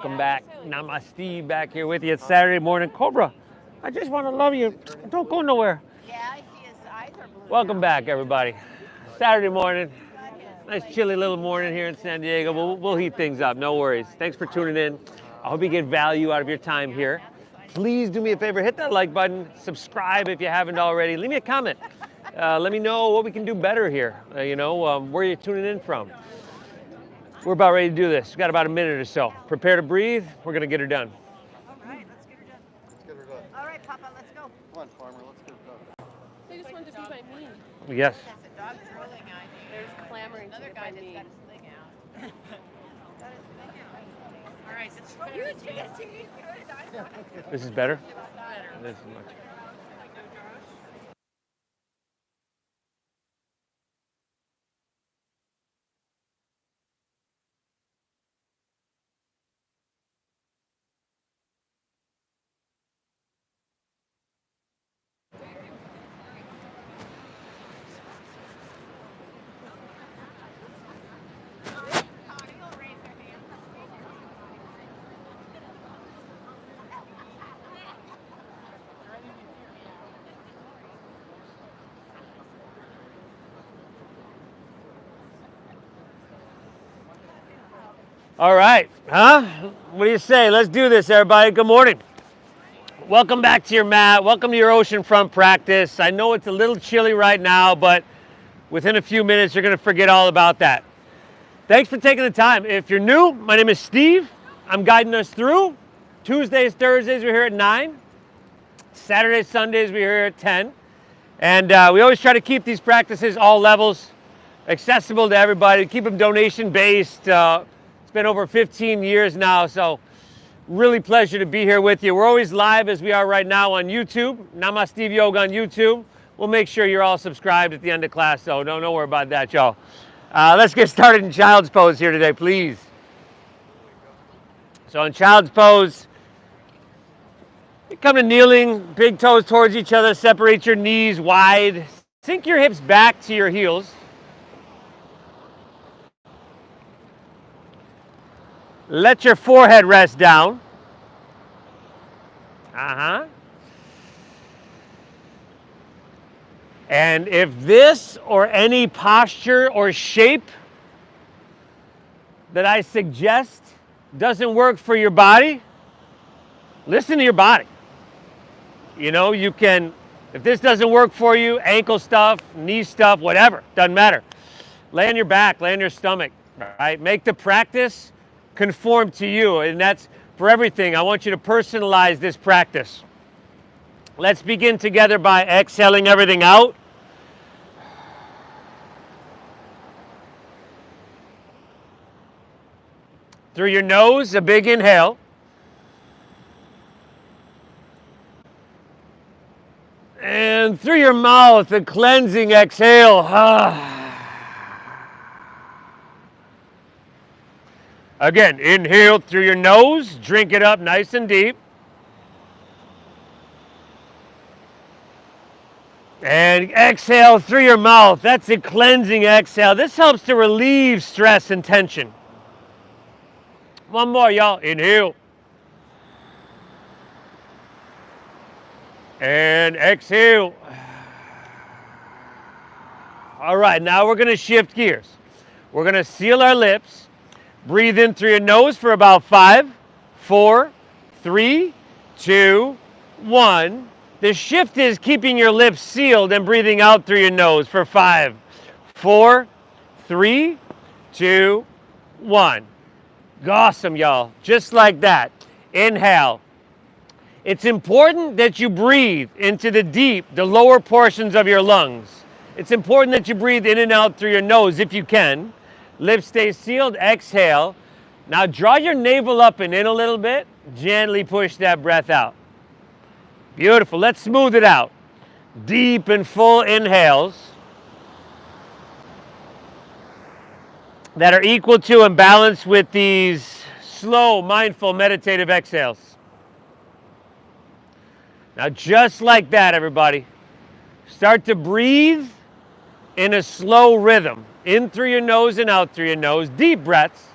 Welcome back. Now my Steve back here with you. It's Saturday morning. Cobra, I just want to love you. Don't go nowhere. Yeah, I see his eyes are blue. Welcome back, everybody. Saturday morning. Nice chilly little morning here in San Diego. We'll heat things up. No worries. Thanks for tuning in. I hope you get value out of your time here. Please do me a favor. Hit that like button. Subscribe if you haven't already. Leave me a comment. Let me know what we can do better here. Where you're tuning in from. We're about ready to do this. We've got about a minute or so. Prepare to breathe. We're going to get her done. All right, let's get her done. Let's get her done. All right, Papa, let's go. Come on, farmer, let's get her done. They just want to be by me. Yes. Yes, the dog's rolling on you. There's clamoring Another to guy get by that's me. got his thing out. He's got his thing out. All right, it's This is better? Better. This is much. All right, huh? What do you say? Let's do this, everybody. Good morning. Welcome back to your mat. Welcome to your Oceanfront practice. I know it's a little chilly right now, but within a few minutes, you're going to forget all about that. Thanks for taking the time. If you're new, my name is Steve. I'm guiding us through. Tuesdays, Thursdays, we're here at 9. Saturdays, Sundays, we're here at 10. And we always try to keep these practices, all levels, accessible to everybody. Keep them donation-based. It's been over 15 years now, so really pleasure to be here with you. We're always live as we are right now on YouTube. Nama Steve Yoga on YouTube. We'll make sure you're all subscribed at the end of class, so don't worry about that, y'all. Let's get started in child's pose here today, please. So in child's pose, you come to kneeling, big toes towards each other, separate your knees wide. Sink your hips back to your heels. Let your forehead rest down. And if this or any posture or shape that I suggest doesn't work for your body, listen to your body. You know, you can, if this doesn't work for you, ankle stuff, knee stuff, whatever, doesn't matter. Lay on your back, lay on your stomach, right? Make the practice conform to you, and that's for everything. I want you to personalize this practice. Let's begin together by exhaling everything out. Through your nose, a big inhale. And through your mouth, a cleansing exhale. Again, inhale through your nose, drink it up nice and deep. And exhale through your mouth. That's a cleansing exhale. This helps to relieve stress and tension. One more, y'all. Inhale. And exhale. All right, now we're going to shift gears. We're going to seal our lips. Breathe in through your nose for about 5, 4, 3, 2, 1. The shift is keeping your lips sealed and breathing out through your nose for 5, 4, 3, 2, 1. Awesome, y'all. Just like that. Inhale. It's important that you breathe into the lower portions of your lungs. It's important that you breathe in and out through your nose if you can. Lips stay sealed. Exhale. Now draw your navel up and in a little bit. Gently push that breath out. Beautiful. Let's smooth it out. Deep and full inhales that are equal to and balanced with these slow, mindful, meditative exhales. Now just like that, everybody, start to breathe in a slow rhythm. In through your nose and out through your nose. Deep breaths.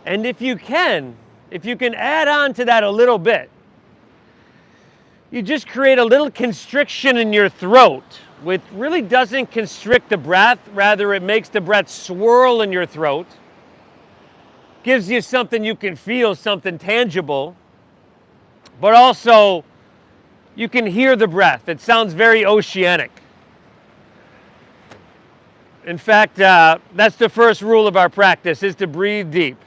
And if you can add on to that a little bit, you just create a little constriction in your throat, which really doesn't constrict the breath, rather it makes the breath swirl in your throat, gives you something you can feel, something tangible, but also you can hear the breath. It sounds very oceanic. In fact, that's the first rule of our practice, is to breathe deep.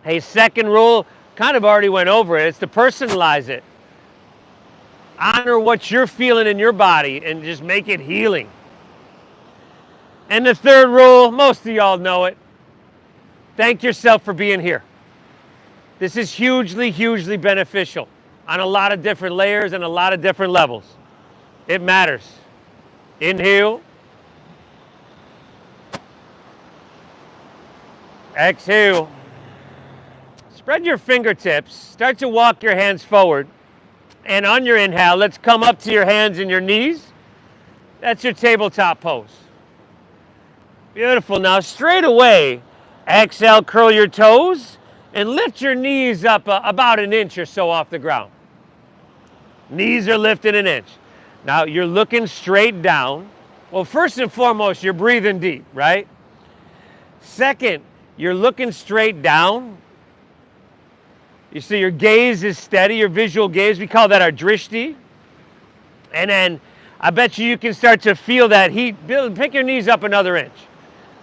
A second rule, kind of already went over it, it's to personalize it. Honor what you're feeling in your body and just make it healing. And the third rule, most of y'all know it, thank yourself for being here. This is hugely, hugely beneficial on a lot of different layers and a lot of different levels. It matters. Inhale. Exhale. Spread your fingertips. Start to walk your hands forward. And on your inhale, let's come up to your hands and your knees. That's your tabletop pose. Beautiful. Now straight away, exhale, curl your toes and lift your knees up about an inch or so off the ground. Knees are lifted an inch. Now you're looking straight down. Well, first and foremost, you're breathing deep, right? Second, you're looking straight down. You see your gaze is steady, your visual gaze. We call that our drishti. And then I bet you can start to feel that heat build. Pick your knees up another inch.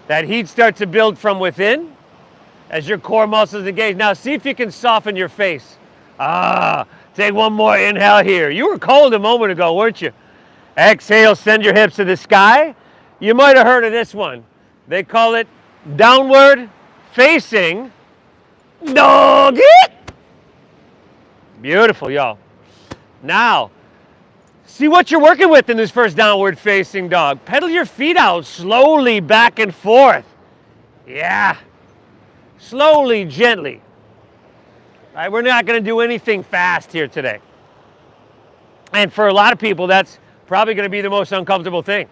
That heat starts to build from within as your core muscles engage. Now see if you can soften your face. Take one more inhale here. You were cold a moment ago, weren't you? Exhale, send your hips to the sky. You might have heard of this one. They call it downward facing dog. Beautiful, y'all. Now, see what you're working with in this first downward facing dog. Pedal your feet out slowly back and forth. Yeah. Slowly, gently. All right, we're not going to do anything fast here today. And for a lot of people, that's probably going to be the most uncomfortable thing.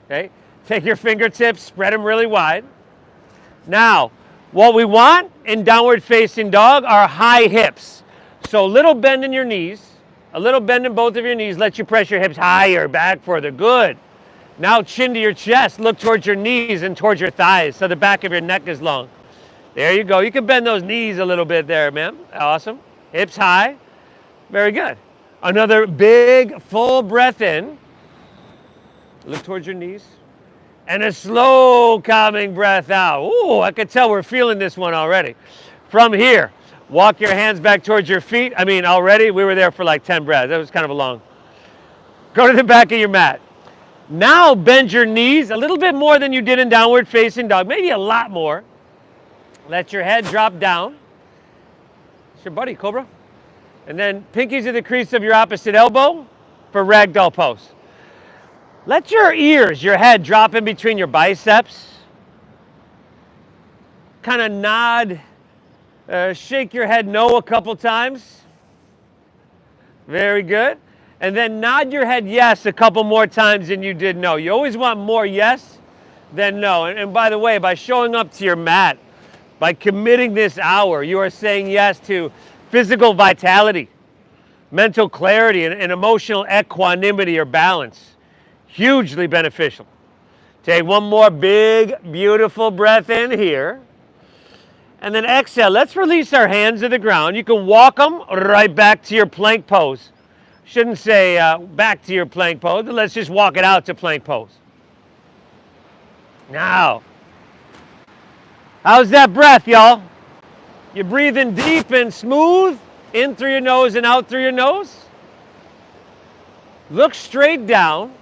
Okay? Take your fingertips, spread them really wide. Now, what we want in downward facing dog are high hips. So a little bend in your knees, a little bend in both of your knees, let you press your hips higher, back further. Good. Now chin to your chest, look towards your knees and towards your thighs so the back of your neck is long. There you go. You can bend those knees a little bit there, ma'am. Awesome. Hips high. Very good. Another big, full breath in. Look towards your knees. And a slow, calming breath out. Ooh, I can tell we're feeling this one already. From here, walk your hands back towards your feet. Already we were there for like 10 breaths. That was kind of a long. Go to the back of your mat. Now bend your knees a little bit more than you did in downward facing dog. Maybe a lot more. Let your head drop down. It's your buddy, Cobra. And then pinkies to the crease of your opposite elbow for Ragdoll pose. Let your ears, your head drop in between your biceps. Kind of nod, shake your head no a couple times. Very good. And then nod your head yes a couple more times than you did no. You always want more yes than no. And by the way, by showing up to your mat, by committing this hour, you are saying yes to physical vitality, mental clarity, and emotional equanimity or balance. Hugely beneficial. Take one more big, beautiful breath in here. And then exhale. Let's release our hands to the ground. You can walk them right back to your plank pose. Shouldn't say back to your plank pose, but let's just walk it out to plank pose. Now, how's that breath, y'all? You breathing deep and smooth, in through your nose and out through your nose? Look straight down.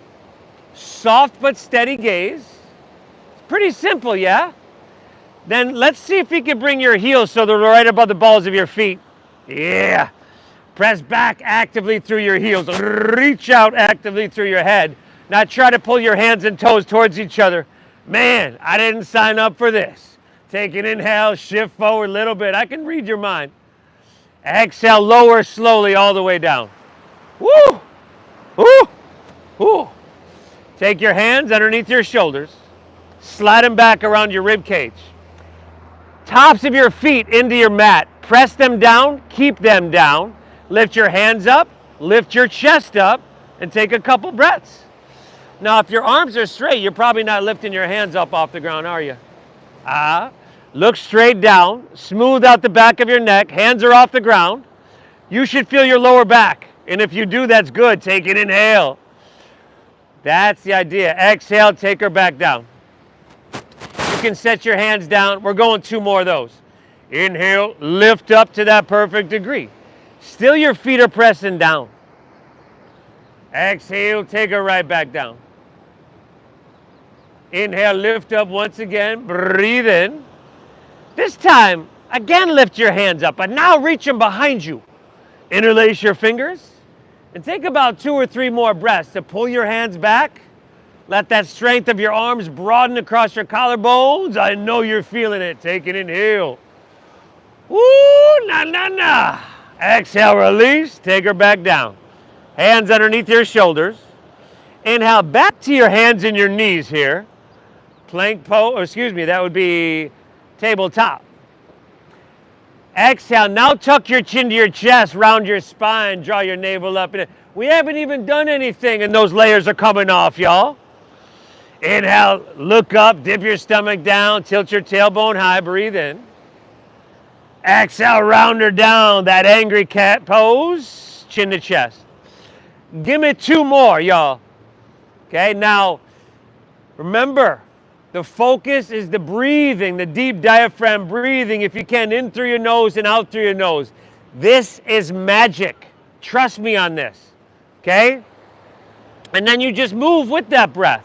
Soft but steady gaze. It's pretty simple, yeah? Then let's see if you can bring your heels so they're right above the balls of your feet. Yeah. Press back actively through your heels. Reach out actively through your head. Now try to pull your hands and toes towards each other. Man, I didn't sign up for this. Take an inhale, shift forward a little bit. I can read your mind. Exhale, lower slowly all the way down. Woo! Woo! Woo! Take your hands underneath your shoulders. Slide them back around your rib cage. Tops of your feet into your mat. Press them down, keep them down. Lift your hands up, lift your chest up, and take a couple breaths. Now, if your arms are straight, you're probably not lifting your hands up off the ground, are you? Look straight down, smooth out the back of your neck, hands are off the ground. You should feel your lower back. And if you do, that's good. Take an inhale. That's the idea. Exhale, take her back down. You can set your hands down. We're going 2 more of those. Inhale, lift up to that perfect degree. Still your feet are pressing down. Exhale, take her right back down. Inhale, lift up once again, breathe in. This time, again lift your hands up, but now reach them behind you. Interlace your fingers and take about 2 or 3 more breaths to pull your hands back. Let that strength of your arms broaden across your collarbones. I know you're feeling it. Take an inhale. Woo, na, na, na. Exhale, release, take her back down. Hands underneath your shoulders. Inhale, back to your hands and your knees here. Plank pose, that would be tabletop. Exhale, now tuck your chin to your chest, round your spine, draw your navel up. We haven't even done anything and those layers are coming off, y'all. Inhale, look up, dip your stomach down, tilt your tailbone high, breathe in. Exhale, round her down, that angry cat pose, chin to chest. Give me 2 more, y'all. Okay, now, remember, the focus is the breathing, the deep diaphragm breathing, if you can, in through your nose and out through your nose. This is magic. Trust me on this, okay? And then you just move with that breath.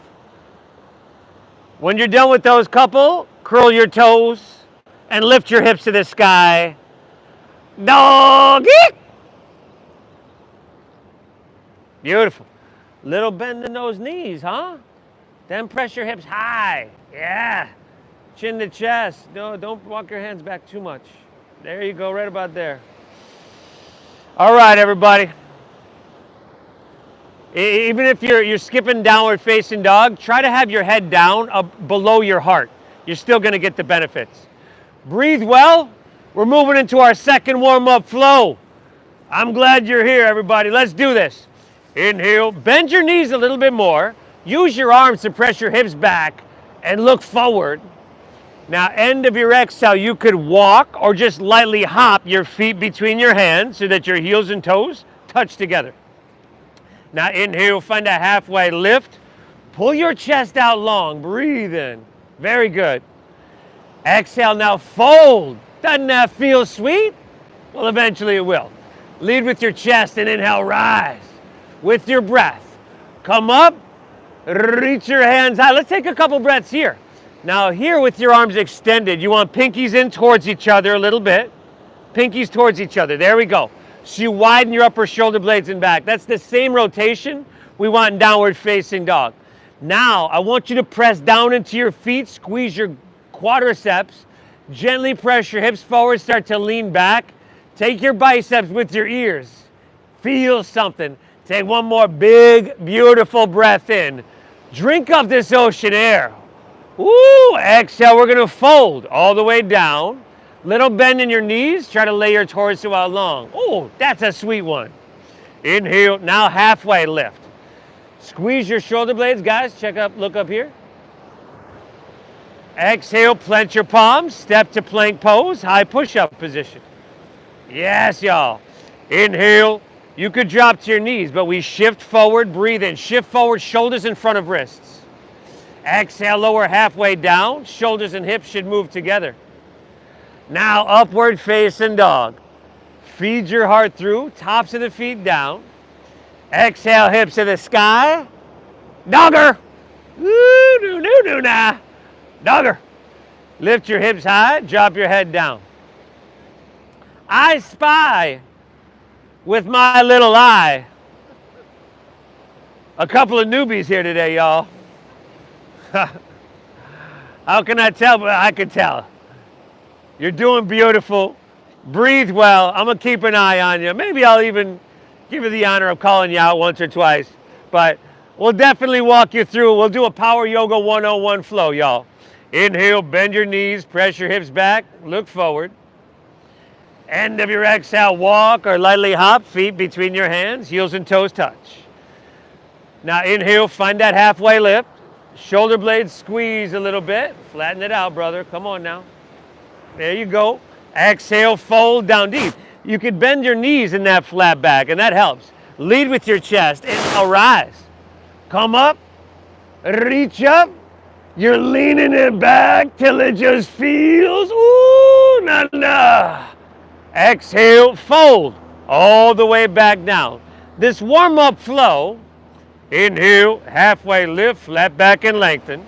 When you're done with those couple, curl your toes and lift your hips to the sky. Doggy! Beautiful. Little bend in those knees, huh? Then press your hips high. Yeah. Chin to chest. No, don't walk your hands back too much. There you go, right about there. All right, everybody. Even if you're skipping downward facing dog, try to have your head down below your heart. You're still going to get the benefits. Breathe well. We're moving into our second warm-up flow. I'm glad you're here, everybody. Let's do this. Inhale. Bend your knees a little bit more. Use your arms to press your hips back and look forward. Now, end of your exhale, you could walk or just lightly hop your feet between your hands so that your heels and toes touch together. Now, inhale, find a halfway lift. Pull your chest out long. Breathe in. Very good. Exhale, now fold. Doesn't that feel sweet? Well, eventually it will. Lead with your chest and inhale, rise. With your breath. Come up. Reach your hands high. Let's take a couple breaths here. Now here with your arms extended, you want pinkies in towards each other a little bit. Pinkies towards each other. There we go. So you widen your upper shoulder blades and back. That's the same rotation we want in downward facing dog. Now I want you to press down into your feet, squeeze your quadriceps, gently press your hips forward, start to lean back. Take your biceps with your ears. Feel something. Take one more big, beautiful breath in. Drink up this ocean air. Woo! Exhale, we're gonna fold all the way down. Little bend in your knees. Try to lay your torso out long. Oh, that's a sweet one. Inhale, now halfway lift. Squeeze your shoulder blades, guys. Look up here. Exhale, plant your palms. Step to plank pose, high push-up position. Yes, y'all. Inhale. You could drop to your knees, but we shift forward, breathe in. Shift forward, shoulders in front of wrists. Exhale, lower halfway down. Shoulders and hips should move together. Now, upward facing dog. Feed your heart through, tops of the feet down. Exhale, hips to the sky. Dogger. Woo, doo, doo, doo, nah. Dogger. Lift your hips high, drop your head down. I spy with my little eye a couple of newbies here today, y'all. How can I tell? But I can tell. You're doing beautiful. Breathe well. I'm going to keep an eye on you. Maybe I'll even give you the honor of calling you out once or twice. But we'll definitely walk you through. We'll do a Power Yoga 101 flow, y'all. Inhale, bend your knees, press your hips back, look forward. End of your exhale, walk or lightly hop, feet between your hands, heels and toes touch. Now inhale, find that halfway lift. Shoulder blades squeeze a little bit. Flatten it out, brother. Come on now. There you go. Exhale, fold down deep. You can bend your knees in that flat back, and that helps. Lead with your chest. Inhale, rise. Come up. Reach up. You're leaning it back till it just feels, ooh, na. Exhale, fold all the way back down. This warm-up flow, inhale, halfway lift, flat back and lengthen.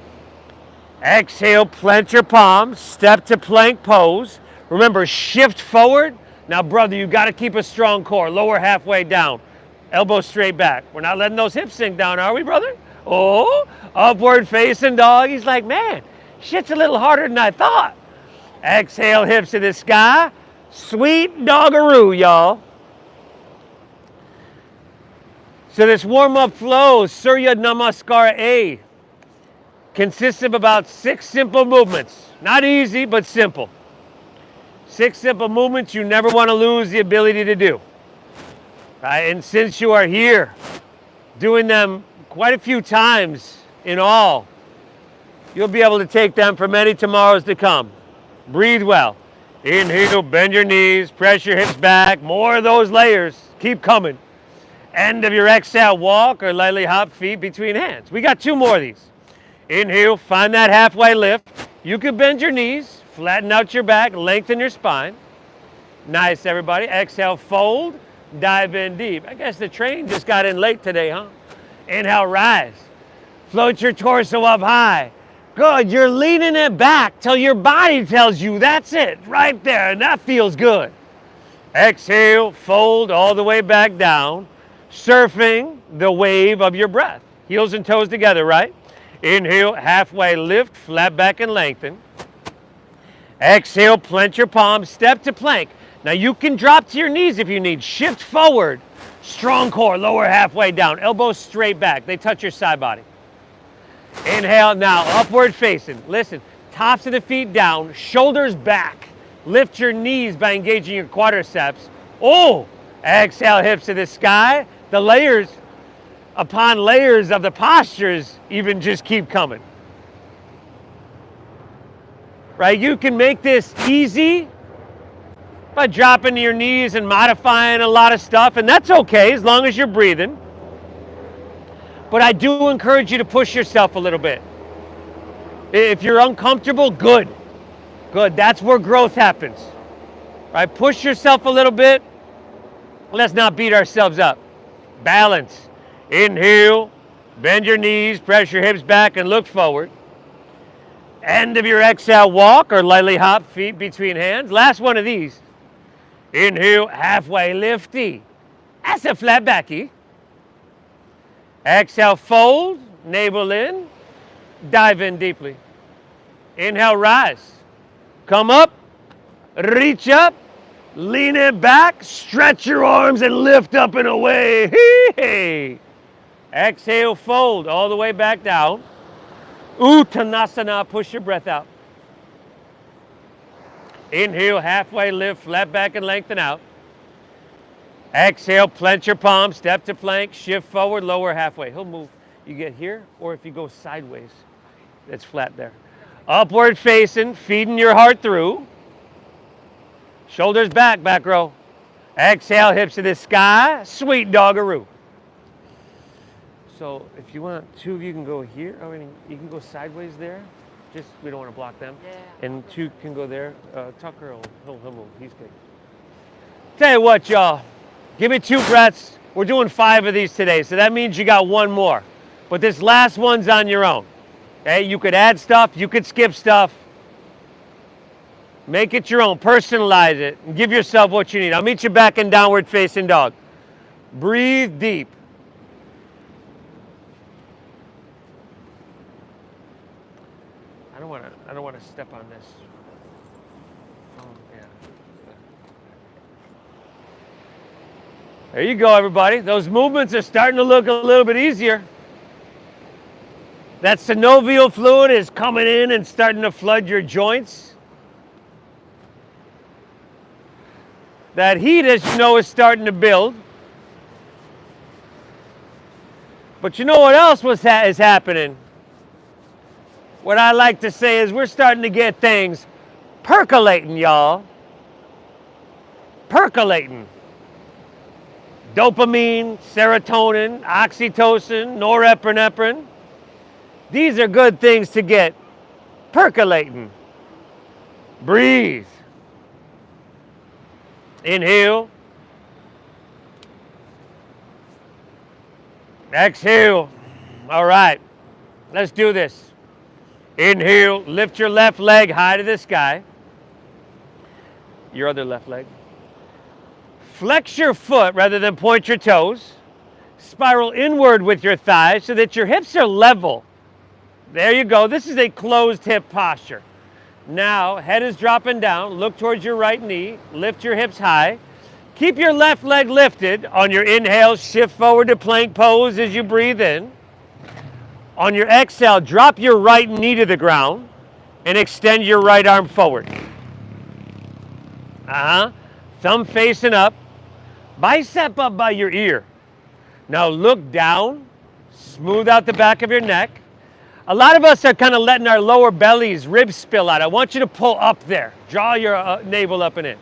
Exhale, plant your palms, step to plank pose. Remember, shift forward. Now, brother, you got to keep a strong core. Lower halfway down, elbow straight back. We're not letting those hips sink down, are we, brother? Oh, upward facing dog. He's like, man, shit's a little harder than I thought. Exhale, hips to the sky. Sweet doggaroo, y'all. So this warm-up flow, Surya Namaskar A, consists of about 6 simple movements. Not easy, but simple. 6 simple movements you never want to lose the ability to do. Right? And since you are here, doing them quite a few times in all, you'll be able to take them for many tomorrows to come. Breathe well. Inhale, bend your knees, press your hips back. More of those layers. Keep coming. End of your exhale, walk or lightly hop, feet between hands. We got 2 more of these. Inhale, find that halfway lift. You can bend your knees, flatten out your back, lengthen your spine. Nice, everybody. Exhale, fold, dive in deep. I guess the train just got in late today, huh? Inhale, rise. Float your torso up high. Good, you're leaning it back till your body tells you that's it, right there, and that feels good. Exhale, fold all the way back down, surfing the wave of your breath. Heels and toes together, right? Inhale, halfway lift, flat back and lengthen. Exhale, plant your palms, step to plank. Now you can drop to your knees if you need. Shift forward, strong core, lower halfway down, elbows straight back. They touch your side body. Inhale now, upward facing. Listen, tops of the feet down, shoulders back. Lift your knees by engaging your quadriceps. Oh, exhale, hips to the sky. The layers upon layers of the postures even just keep coming. Right, you can make this easy by dropping to your knees and modifying a lot of stuff, and that's okay as long as you're breathing. But I do encourage you to push yourself a little bit. If you're uncomfortable, good. Good, that's where growth happens. Right, push yourself a little bit. Let's not beat ourselves up. Balance. Inhale, bend your knees, press your hips back and look forward. End of your exhale, walk or lightly hop, feet between hands. Last one of these. Inhale, halfway lifty. That's a flat backy. Exhale, fold, navel in, dive in deeply. Inhale, rise. Come up, reach up, lean it back, stretch your arms and lift up and away. Hey. Exhale, fold all the way back down. Uttanasana, push your breath out. Inhale, halfway lift, flat back and lengthen out. Exhale, plant your palms, step to plank, shift forward, lower halfway. He'll move. You get here, or if you go sideways, it's flat there. Upward facing, feeding your heart through. Shoulders back, back row. Exhale, hips to the sky, sweet doggaroo. So if you want, 2 of you can go here. I mean, you can go sideways there. Just, we don't want to block them. Yeah. And 2 can go there. Tucker, he'll move. He's good. Tell you what, y'all. Give me 2 breaths. We're doing 5 of these today, so that means you got 1 more. But this last one's on your own. Okay? You could add stuff. You could skip stuff. Make it your own. Personalize it. And give yourself what you need. I'll meet you back in downward facing dog. Breathe deep. I don't want to step on this. Oh, yeah. There you go, everybody. Those movements are starting to look a little bit easier. That synovial fluid is coming in and starting to flood your joints. That heat, as you know, is starting to build. But you know what else is happening? What I like to say is we're starting to get things percolating, y'all. Percolating. Dopamine, serotonin, oxytocin, norepinephrine. These are good things to get percolating. Breathe. Inhale. Exhale. All right. Let's do this. Inhale. Lift your left leg high to the sky. Your other left leg. Flex your foot rather than point your toes. Spiral inward with your thighs so that your hips are level. There you go. This is a closed hip posture. Now, head is dropping down. Look towards your right knee. Lift your hips high. Keep your left leg lifted. On your inhale, shift forward to plank pose as you breathe in. On your exhale, drop your right knee to the ground and extend your right arm forward. Thumb facing up. Bicep up by your ear. Now look down. Smooth out the back of your neck. A lot of us are kind of letting our lower bellies, ribs spill out. I want you to pull up there. Draw your navel up and in.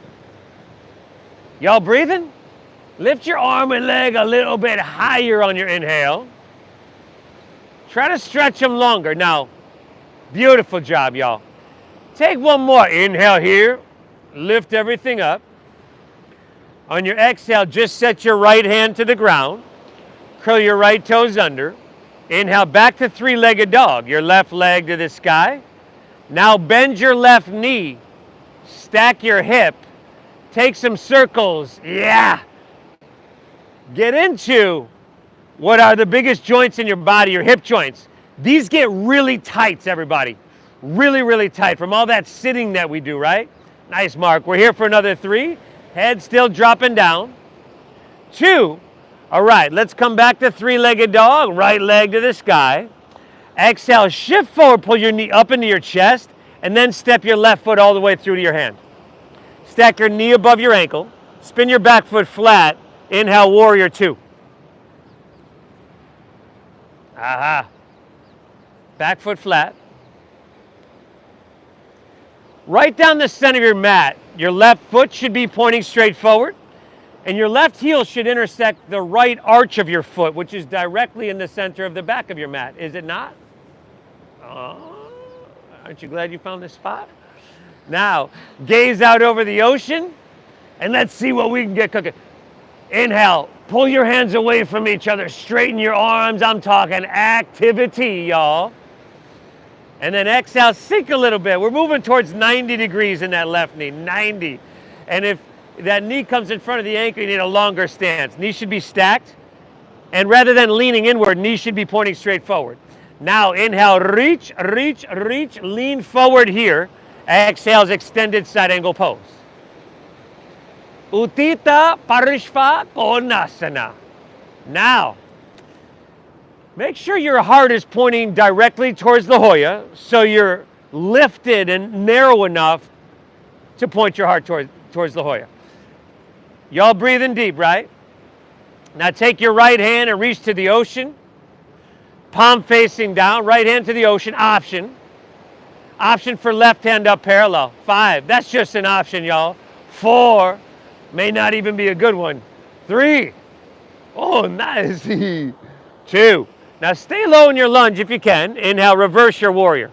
Y'all breathing? Lift your arm and leg a little bit higher on your inhale. Try to stretch them longer. Now, beautiful job, y'all. Take one more. Inhale here. Lift everything up. On your exhale, just set your right hand to the ground. Curl your right toes under. Inhale, back to three-legged dog. Your left leg to the sky. Now bend your left knee. Stack your hip. Take some circles. Yeah. Get into what are the biggest joints in your body, your hip joints. These get really tight, everybody. Really, really tight from all that sitting that we do, right? Nice, Mark. We're here for another 3. Head still dropping down. 2. All right, let's come back to three-legged dog. Right leg to the sky. Exhale, shift forward, pull your knee up into your chest, and then step your left foot all the way through to your hand. Stack your knee above your ankle. Spin your back foot flat. Inhale, warrior 2. Back foot flat. Right down the center of your mat, your left foot should be pointing straight forward, and your left heel should intersect the right arch of your foot, which is directly in the center of the back of your mat. Is it not? Aren't you glad you found this spot? Now, gaze out over the ocean, and let's see what we can get cooking. Inhale, pull your hands away from each other, straighten your arms. I'm talking activity, y'all. And then exhale, sink a little bit. We're moving towards 90 degrees in that left knee, 90. And if that knee comes in front of the ankle, you need a longer stance. Knee should be stacked. And rather than leaning inward, knee should be pointing straight forward. Now inhale, reach, reach, reach, lean forward here. Exhale, extended side angle pose. Uttita Parishva Konasana. Now, make sure your heart is pointing directly towards La Jolla, so you're lifted and narrow enough to point your heart towards La Jolla. Y'all breathing deep, right? Now take your right hand and reach to the ocean. Palm facing down, right hand to the ocean, option. Option for left hand up parallel. 5, that's just an option, y'all. 4, may not even be a good one. 3, oh, nice. 2, now stay low in your lunge if you can. Inhale, reverse your warrior.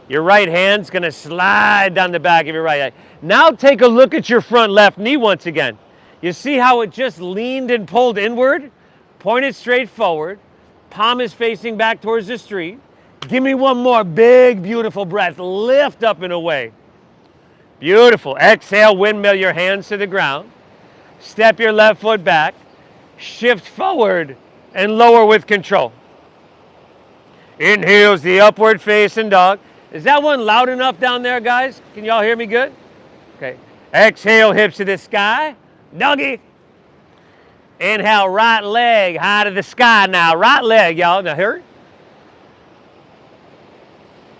Your right hand's gonna slide down the back of your right leg. Now take a look at your front left knee once again. You see how it just leaned and pulled inward? Pointed straight forward. Palm is facing back towards the street. Give me one more big, beautiful breath. Lift up and away. Beautiful. Exhale, windmill your hands to the ground. Step your left foot back. Shift forward and lower with control. Inhales the upward facing dog. Is that one loud enough down there, guys? Can y'all hear me good? Okay. Exhale, hips to the sky. Doggy. Inhale, right leg high to the sky now. Right leg, y'all. Now here.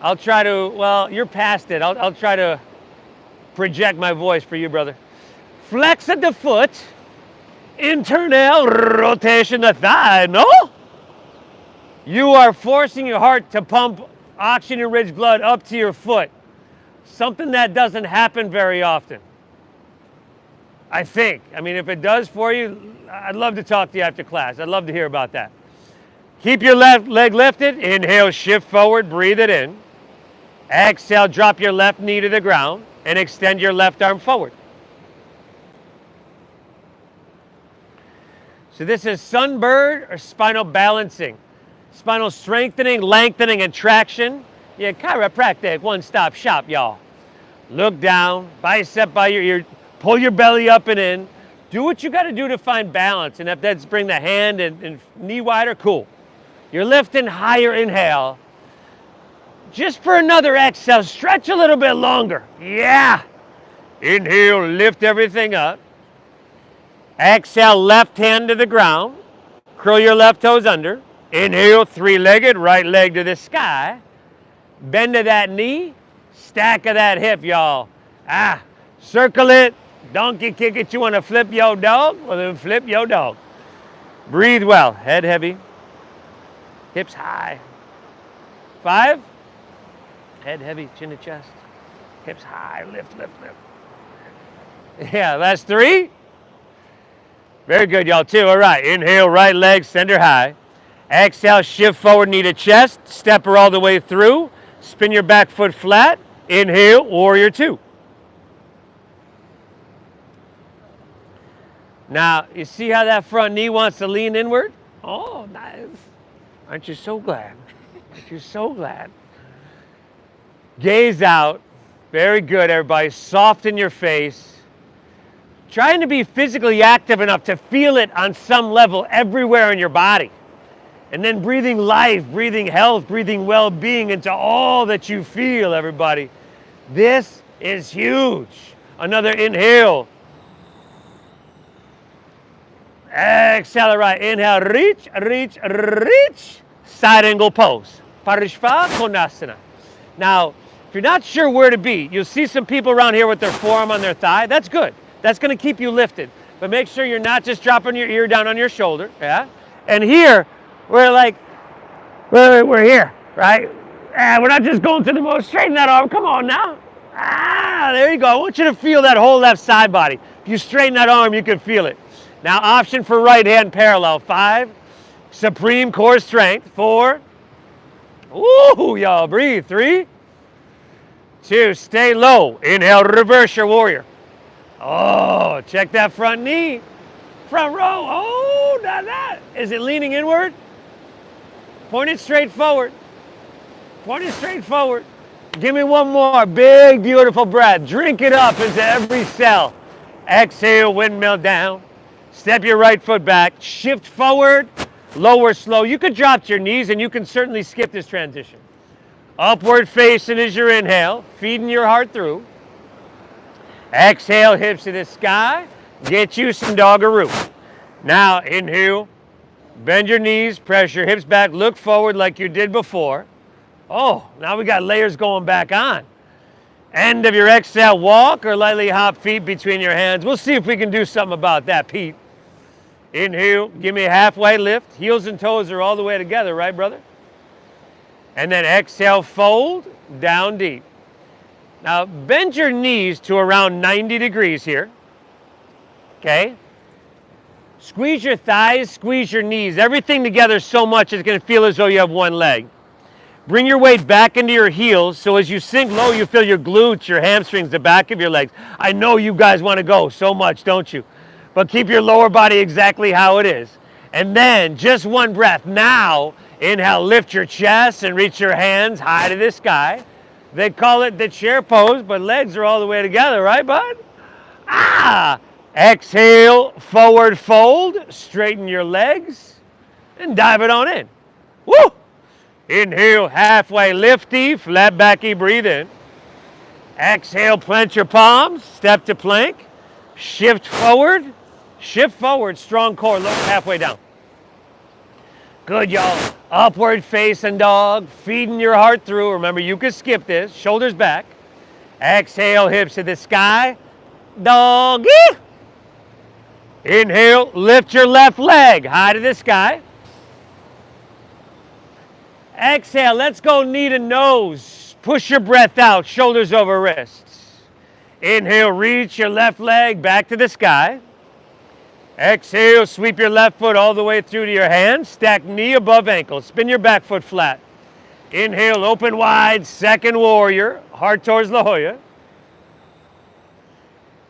I'll try to, well, you're past it. I'll try to project my voice for you, brother. Flex of the foot, internal rotation of the thigh, no? You are forcing your heart to pump oxygen-rich blood up to your foot. Something that doesn't happen very often. I think. I mean, if it does for you, I'd love to talk to you after class. I'd love to hear about that. Keep your left leg lifted. Inhale, shift forward, breathe it in. Exhale, drop your left knee to the ground and extend your left arm forward. So this is sunbird or spinal balancing. Spinal strengthening, lengthening, and traction. Yeah, chiropractic, one-stop shop, y'all. Look down, bicep by your ear, pull your belly up and in. Do what you got to do to find balance. And if that's bring the hand and knee wider, cool. You're lifting higher, inhale. Just for another exhale, stretch a little bit longer. Yeah. Inhale, lift everything up. Exhale, left hand to the ground. Curl your left toes under. Inhale, three-legged, right leg to the sky. Bend to that knee, stack of that hip, y'all. Circle it, donkey kick it. You want to flip your dog? Well, then flip your dog. Breathe well, head heavy, hips high. 5, head heavy, chin to chest, hips high, lift, lift, lift. Yeah, that's 3. Very good, y'all. 2, all right. Inhale, right leg, center high. Exhale, shift forward, knee to chest, step her all the way through. Spin your back foot flat. Inhale, warrior 2. Now, you see how that front knee wants to lean inward? Oh, nice. Aren't you so glad? Aren't you so glad? Gaze out. Very good, everybody. Soften your face. Trying to be physically active enough to feel it on some level everywhere in your body. And then breathing life, breathing health, breathing well-being into all that you feel, everybody. This is huge. Another inhale. Exhale, right. Inhale, reach, reach, reach. Side angle pose. Parishva Konasana. Now, if you're not sure where to be, you'll see some people around here with their forearm on their thigh. That's good. That's going to keep you lifted. But make sure you're not just dropping your ear down on your shoulder. Yeah? And here, we're like, we're here, right? We're not just going to the most. Straighten that arm. Come on now. There you go. I want you to feel that whole left side body. If you straighten that arm, you can feel it. Now, option for right hand parallel. 5, supreme core strength. 4, ooh, y'all, breathe. 3, 2, stay low. Inhale, reverse your warrior. Oh, check that front knee. Front row. Oh, not that. Is it leaning inward? Point it straight forward. Point it straight forward. Give me one more big, beautiful breath. Drink it up into every cell. Exhale, windmill down. Step your right foot back. Shift forward, lower slow. You could drop to your knees and you can certainly skip this transition. Upward facing is your inhale, feeding your heart through. Exhale, hips to the sky. Get you some doggaroo. Now, inhale. Bend your knees, press your hips back, look forward like you did before. Oh, now we got layers going back on. End of your exhale, walk or lightly hop feet between your hands. We'll see if we can do something about that, Pete. Inhale, give me a halfway lift. Heels and toes are all the way together, right, brother? And then exhale, fold, down deep. Now, bend your knees to around 90 degrees here. Okay? Squeeze your thighs, squeeze your knees. Everything together so much it's going to feel as though you have one leg. Bring your weight back into your heels so as you sink low, you feel your glutes, your hamstrings, the back of your legs. I know you guys want to go so much, don't you? But keep your lower body exactly how it is. And then just one breath. Now, inhale, lift your chest and reach your hands high to the sky. They call it the chair pose, but legs are all the way together, right, bud? Exhale, forward fold, straighten your legs, and dive it on in. Woo! Inhale, halfway lifty, flat backy, breathe in. Exhale, plant your palms, step to plank, shift forward, strong core, look halfway down. Good, y'all. Upward facing dog, feeding your heart through. Remember, you can skip this. Shoulders back. Exhale, hips to the sky. Doggy. Inhale, lift your left leg high to the sky. Exhale, let's go knee to nose. Push your breath out, shoulders over wrists. Inhale, reach your left leg back to the sky. Exhale, sweep your left foot all the way through to your hands. Stack knee above ankle. Spin your back foot flat. Inhale, open wide, second warrior. Heart towards La Jolla.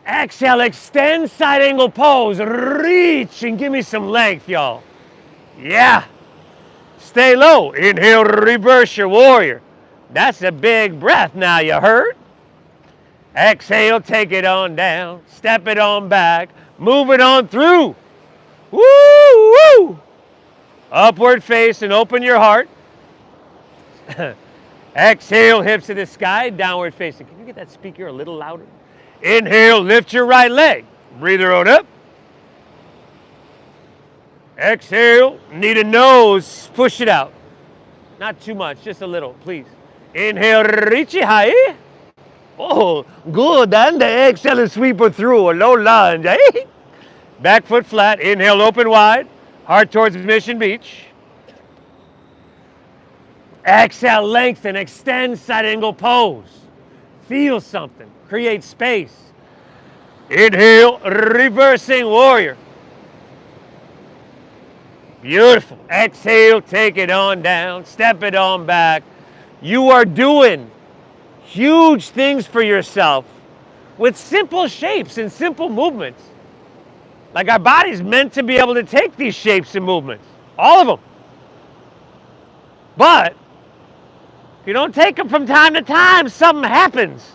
Exhale, extend side angle pose. Reach and give me some length, y'all. Yeah. Stay low. Inhale, reverse your warrior. That's a big breath now, you heard? Exhale, take it on down. Step it on back. Move it on through. Woo, woo. Upward face and open your heart. Exhale, hips to the sky, downward facing. Can you get that speaker a little louder? Inhale, lift your right leg. Breathe her on up. Exhale, knee to nose, push it out. Not too much, just a little, please. Inhale, reach it high. Oh, good. And the exhale and sweep her through. A low lunge. Eh? Back foot flat. Inhale, open wide. Heart towards Mission Beach. Exhale, lengthen, extend, side angle pose. Feel something. Create space. Inhale, reversing warrior. Beautiful. Exhale, take it on down. Step it on back. You are doing huge things for yourself with simple shapes and simple movements. Like our body's meant to be able to take these shapes and movements. All of them. But if you don't take them from time to time, something happens.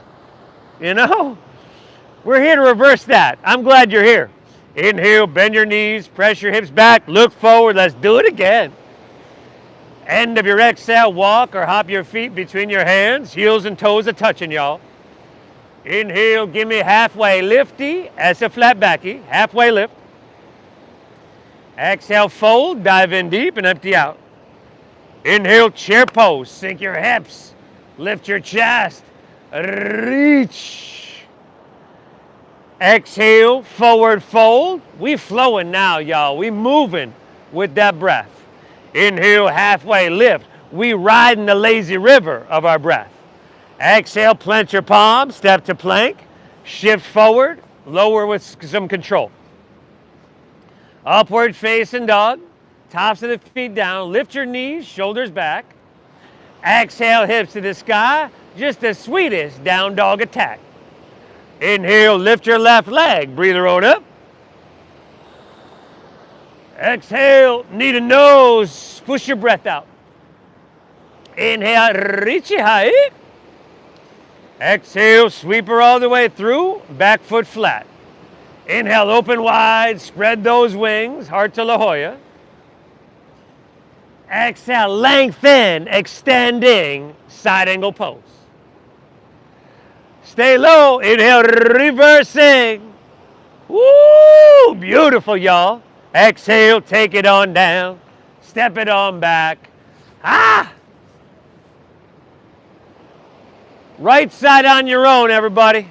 You know? We're here to reverse that. I'm glad you're here. Inhale, bend your knees, press your hips back, look forward. Let's do it again. End of your exhale, walk or hop your feet between your hands. Heels and toes are touching, y'all. Inhale, give me halfway lifty as a flat backy. Halfway lift. Exhale, fold, dive in deep and empty out. Inhale, chair pose. Sink your hips. Lift your chest. Reach. Exhale, forward fold. We flowing now, y'all. We moving with that breath. Inhale, halfway lift. We riding the lazy river of our breath. Exhale, plant your palms, step to plank. Shift forward, lower with some control. Upward facing dog. Tops of the feet down. Lift your knees, shoulders back. Exhale, hips to the sky. Just the sweetest down dog attack. Inhale, lift your left leg. Breathe her on up. Exhale, knee to nose. Push your breath out. Inhale, reach it high. Exhale, sweep her all the way through. Back foot flat. Inhale, open wide. Spread those wings. Heart to La Jolla. Exhale, lengthen, extending, side angle pose. Stay low. Inhale, reversing. Woo! Beautiful, y'all. Exhale, take it on down. Step it on back. Ah! Right side on your own, everybody.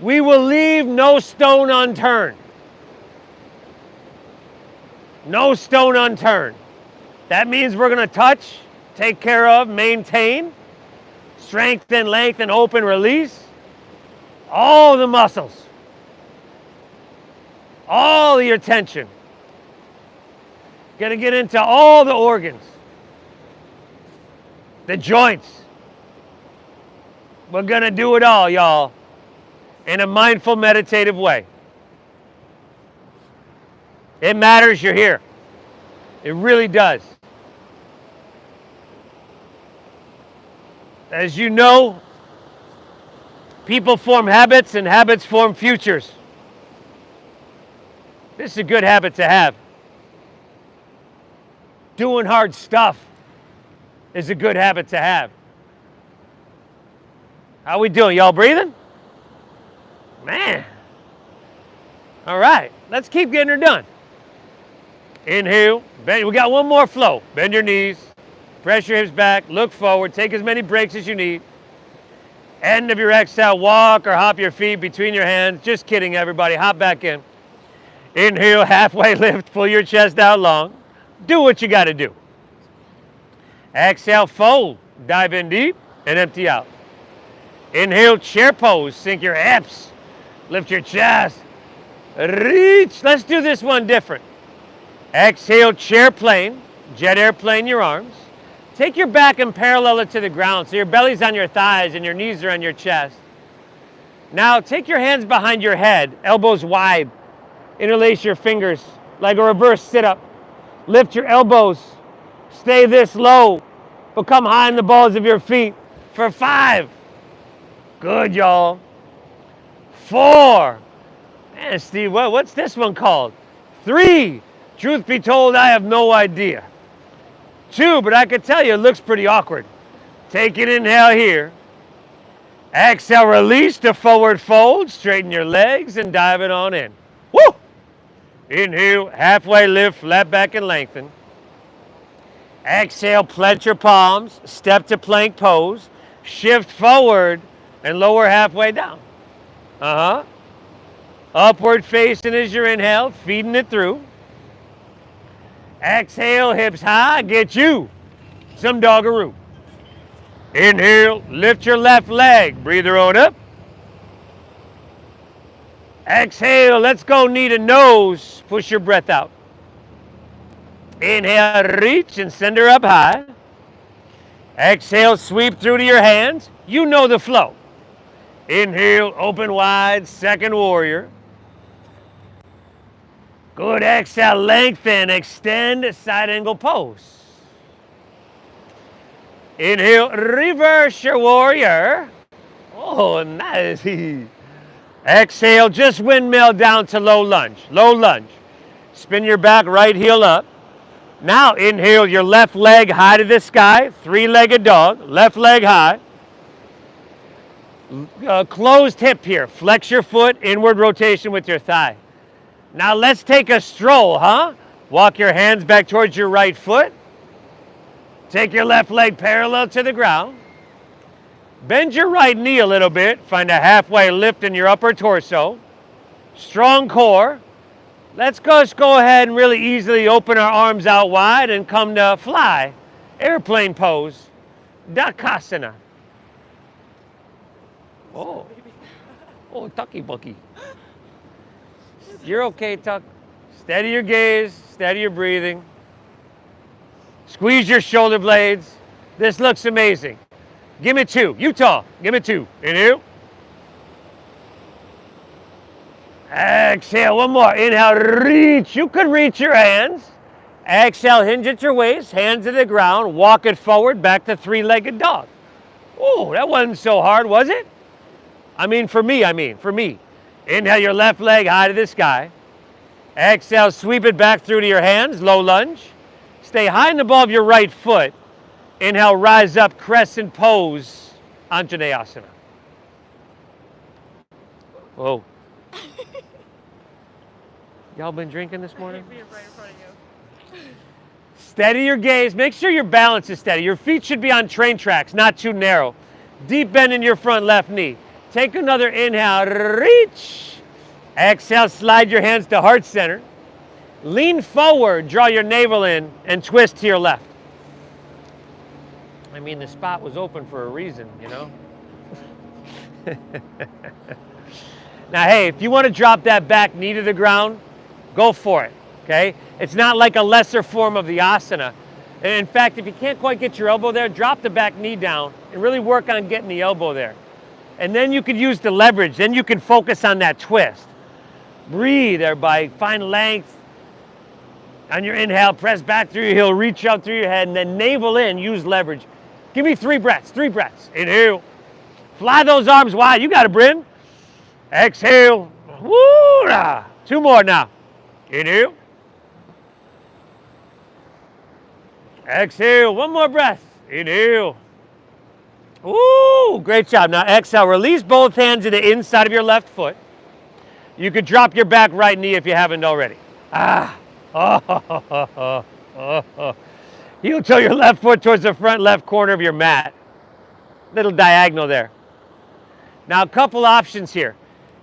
We will leave no stone unturned. No stone unturned. That means we're going to touch, take care of, maintain, strengthen, lengthen, open, release. All the muscles. All your tension. Going to get into all the organs. The joints. We're going to do it all, y'all, in a mindful, meditative way. It matters you're here. It really does. As you know, people form habits and habits form futures. This is a good habit to have. Doing hard stuff is a good habit to have. How we doing? Y'all breathing? Man. All right. Let's keep getting her done. Inhale, bend. We got one more flow. Bend your knees, press your hips back, look forward, take as many breaks as you need. End of your exhale, walk or hop your feet between your hands. Just kidding, everybody. Hop back in. Inhale, halfway lift, pull your chest out long. Do what you got to do. Exhale, fold. Dive in deep and empty out. Inhale, chair pose. Sink your hips. Lift your chest. Reach. Let's do this one different. Exhale, chair plane. Jet airplane your arms. Take your back and parallel it to the ground so your belly's on your thighs and your knees are on your chest. Now take your hands behind your head, elbows wide. Interlace your fingers like a reverse sit-up. Lift your elbows. Stay this low. Become high in the balls of your feet for 5. Good, y'all. 4. Man, Steve, what's this one called? 3. Truth be told, I have no idea. 2, but I can tell you it looks pretty awkward. Take an inhale here. Exhale, release to forward fold. Straighten your legs and dive it on in. Woo! Inhale, halfway lift, flat back and lengthen. Exhale, plant your palms, step to plank pose, shift forward and lower halfway down. Upward facing is your inhale, feeding it through. Exhale, hips high, get you some doggaroo. Inhale, lift your left leg, breathe her on up. Exhale, let's go knee to nose, push your breath out. Inhale, reach and send her up high. Exhale, sweep through to your hands. You know the flow. Inhale, open wide, second warrior. Good, exhale, lengthen, extend, side angle pose. Inhale, reverse your warrior. Oh, nice. Exhale, just windmill down to low lunge. Low lunge. Spin your back, right heel up. Now inhale your left leg high to the sky, 3-legged dog, left leg high. Closed hip here, flex your foot, inward rotation with your thigh. Now let's take a stroll, Walk your hands back towards your right foot. Take your left leg parallel to the ground. Bend your right knee a little bit, find a halfway lift in your upper torso. Strong core. Let's just go ahead and really easily open our arms out wide and come to fly. Airplane pose. Dakasana. Oh, Tucky Bucky. You're okay, Tuck. Steady your gaze, steady your breathing. Squeeze your shoulder blades. This looks amazing. Give me 2. Utah, give me 2. Inhale. Exhale, one more. Inhale, reach. You could reach your hands. Exhale, hinge at your waist, hands to the ground, walk it forward, back to 3-legged dog. Oh, that wasn't so hard, was it? For me. Inhale your left leg high to the sky. Exhale, sweep it back through to your hands, low lunge. Stay high in the ball of your right foot. Inhale, rise up, crescent pose, Anjaneyasana. Whoa. Y'all been drinking this morning? Being right in front of you. Steady your gaze. Make sure your balance is steady. Your feet should be on train tracks, not too narrow. Deep bend in your front left knee. Take another inhale, reach. Exhale, slide your hands to heart center. Lean forward, draw your navel in, and twist to your left. The spot was open for a reason, Now, hey, if you want to drop that back knee to the ground, go for it, okay? It's not like a lesser form of the asana. And in fact, if you can't quite get your elbow there, drop the back knee down and really work on getting the elbow there. And then you could use the leverage. Then you can focus on that twist. Breathe, everybody. Find length. On your inhale, press back through your heel, reach out through your head, and then navel in, use leverage. Give me 3 breaths, 3 breaths. Inhale. Fly those arms wide. You got it, Bryn. Exhale. Woo! 2 more now. Inhale. Exhale. 1 more breath. Inhale. Ooh, great job. Now exhale. Release both hands to the inside of your left foot. You could drop your back right knee if you haven't already. Heel toe your left foot towards the front left corner of your mat. Little diagonal there. Now, a couple options here.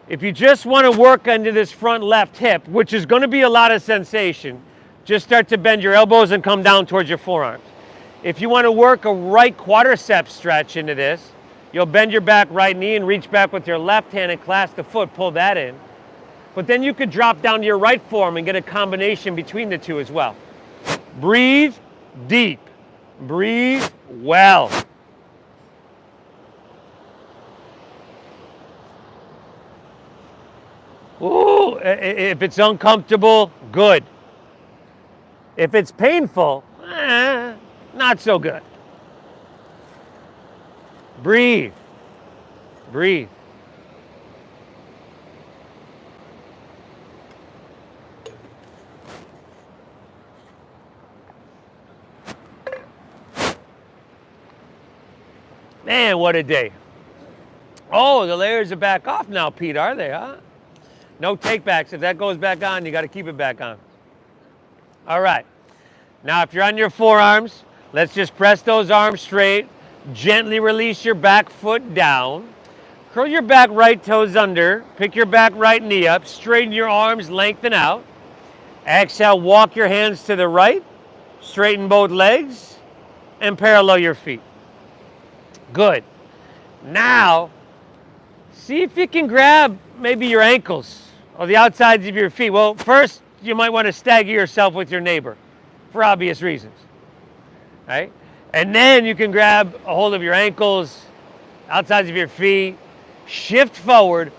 If you just want to work into this front left hip, which is going to be a lot of sensation, just start to bend your elbows and come down towards your forearms. If you want to work a right quadricep stretch into this, you'll bend your back right knee and reach back with your left hand and clasp the foot, pull that in. But then you could drop down to your right forearm and get a combination between the two as well. Breathe deep. Breathe well. Ooh, if it's uncomfortable, good. If it's painful, not so good. Breathe. Breathe. Man, what a day. Oh, the layers are back off now, Pete, are they, huh? No takebacks. If that goes back on, you got to keep it back on. All right. Now, if you're on your forearms, let's just press those arms straight. Gently release your back foot down. Curl your back right toes under. Pick your back right knee up. Straighten your arms, lengthen out. Exhale, walk your hands to the right. Straighten both legs and parallel your feet. Good. Now, see if you can grab maybe your ankles or the outsides of your feet. Well, first, you might want to stagger yourself with your neighbor for obvious reasons, right? And then you can grab a hold of your ankles, outsides of your feet, shift forward,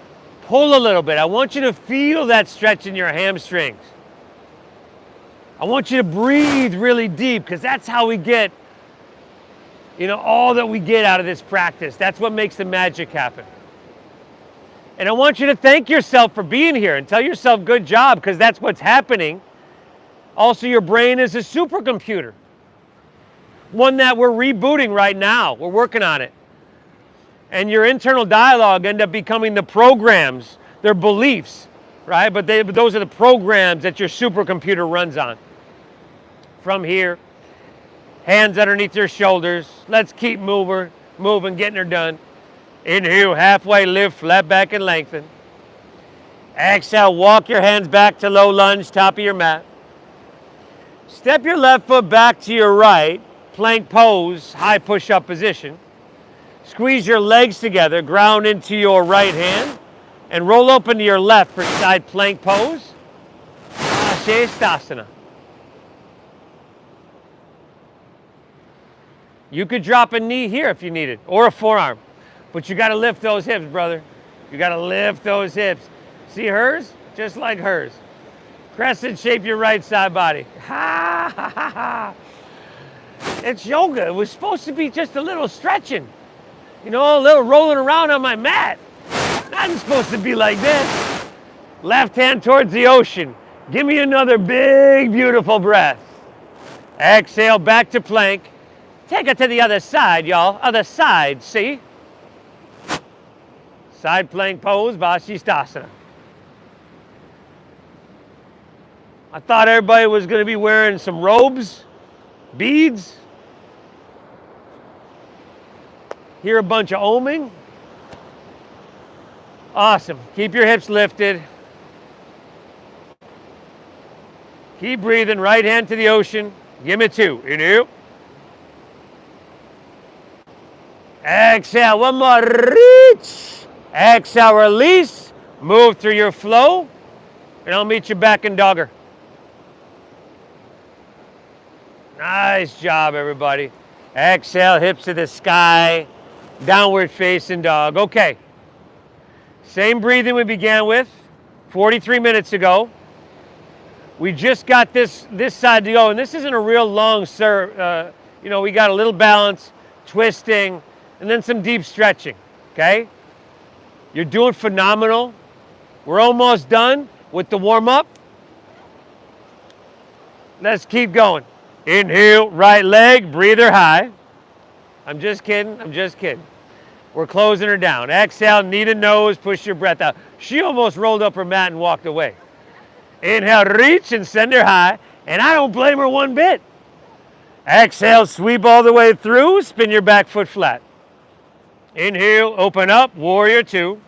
pull a little bit. I want you to feel that stretch in your hamstrings. I want you to breathe really deep because that's how we get, all that we get out of this practice. That's what makes the magic happen. And I want you to thank yourself for being here and tell yourself good job because that's what's happening. Also, your brain is a supercomputer. One that we're rebooting right now. We're working on it. And your internal dialogue end up becoming the programs, their beliefs, right? But those are the programs that your supercomputer runs on. From here, hands underneath your shoulders. Let's keep moving, getting her done. Inhale, halfway lift, flat back and lengthen. Exhale, walk your hands back to low lunge, top of your mat. Step your left foot back to your right, plank pose, high push-up position. Squeeze your legs together, ground into your right hand, and roll open to your left for side plank pose. Shavasana. You could drop a knee here if you needed, or a forearm. But you got to lift those hips, brother. You got to lift those hips. See hers? Just like hers. Crescent shape your right side body. Ha, ha, ha, ha. It's yoga. It was supposed to be just a little stretching. A little rolling around on my mat. Nothing's supposed to be like this. Left hand towards the ocean. Give me another big, beautiful breath. Exhale, back to plank. Take it to the other side, y'all. Other side, see? Side plank pose, Vashisthasana. I thought everybody was going to be wearing some robes, beads. Hear a bunch of oming. Awesome. Keep your hips lifted. Keep breathing. Right hand to the ocean. Give me two. Inhale. Exhale. One more. Reach. Exhale, release, move through your flow, and I'll meet you back in dogger. Nice job, everybody. Exhale, hips to the sky, downward facing dog. Okay, same breathing we began with 43 minutes ago. We just got this side to go, and this isn't a real long serve. We got a little balance, twisting, and then some deep stretching, okay? You're doing phenomenal. We're almost done with the warm-up. Let's keep going. Inhale, right leg, breather high. I'm just kidding. We're closing her down. Exhale, knee to nose, push your breath out. She almost rolled up her mat and walked away. Inhale, reach and send her high. And I don't blame her one bit. Exhale, sweep all the way through. Spin your back foot flat. Inhale, open up, warrior two.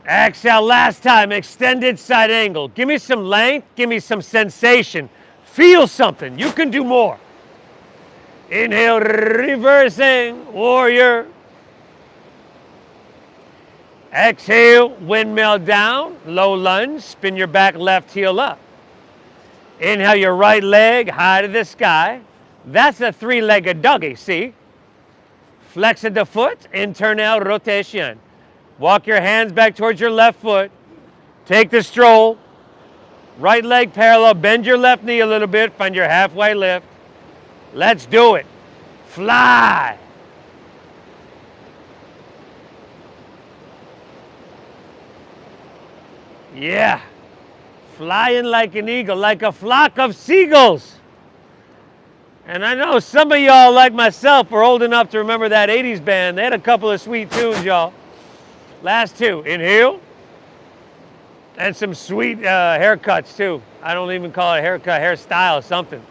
Exhale, last time, extended side angle. Give me some length, give me some sensation. Feel something, you can do more. Inhale, reversing, warrior. Exhale, windmill down, low lunge, spin your back left heel up. Inhale your right leg high to the sky. That's a three-legged doggy, see? Flex the foot, internal rotation. Walk your hands back towards your left foot. Take the stroll. Right leg parallel, bend your left knee a little bit, find your halfway lift. Let's do it. Fly. Yeah. Flying like an eagle, like a flock of seagulls. And I know some of y'all, like myself, are old enough to remember that 80s band. They had a couple of sweet tunes, y'all. Last two. Inhale. And some sweet haircuts, too. I don't even call it a haircut, hairstyle, something.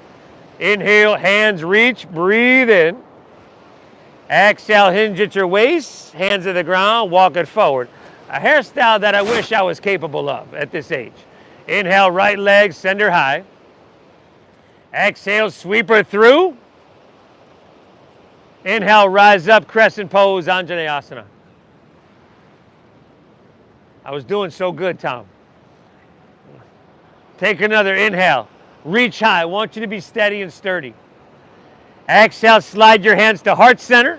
Inhale, hands reach, breathe in. Exhale, hinge at your waist, hands to the ground, walk it forward. A hairstyle that I wish I was capable of at this age. Inhale, right leg, send her high. Exhale, sweep her through. Inhale, rise up, crescent pose, Anjaneyasana. I was doing so good, Tom. Take another inhale. Reach high. I want you to be steady and sturdy. Exhale, slide your hands to heart center.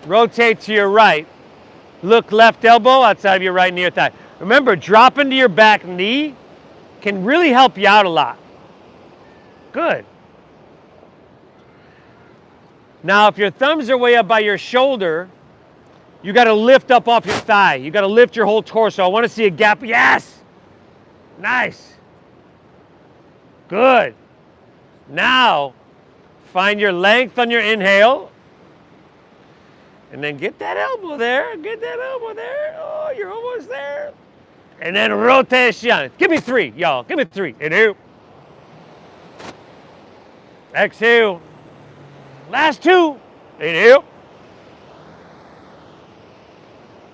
Rotate to your right. Look left elbow outside of your right near thigh. Remember, dropping to your back knee can really help you out a lot. Good. Now, if your thumbs are way up by your shoulder, you got to lift up off your thigh. You got to lift your whole torso. I want to see a gap. Yes. Nice. Good. Now, find your length on your inhale. And then get that elbow there. Get that elbow there. Oh, you're almost there. And then rotation. Give me three, y'all. Give me three. Inhale. Exhale. Last two. Inhale.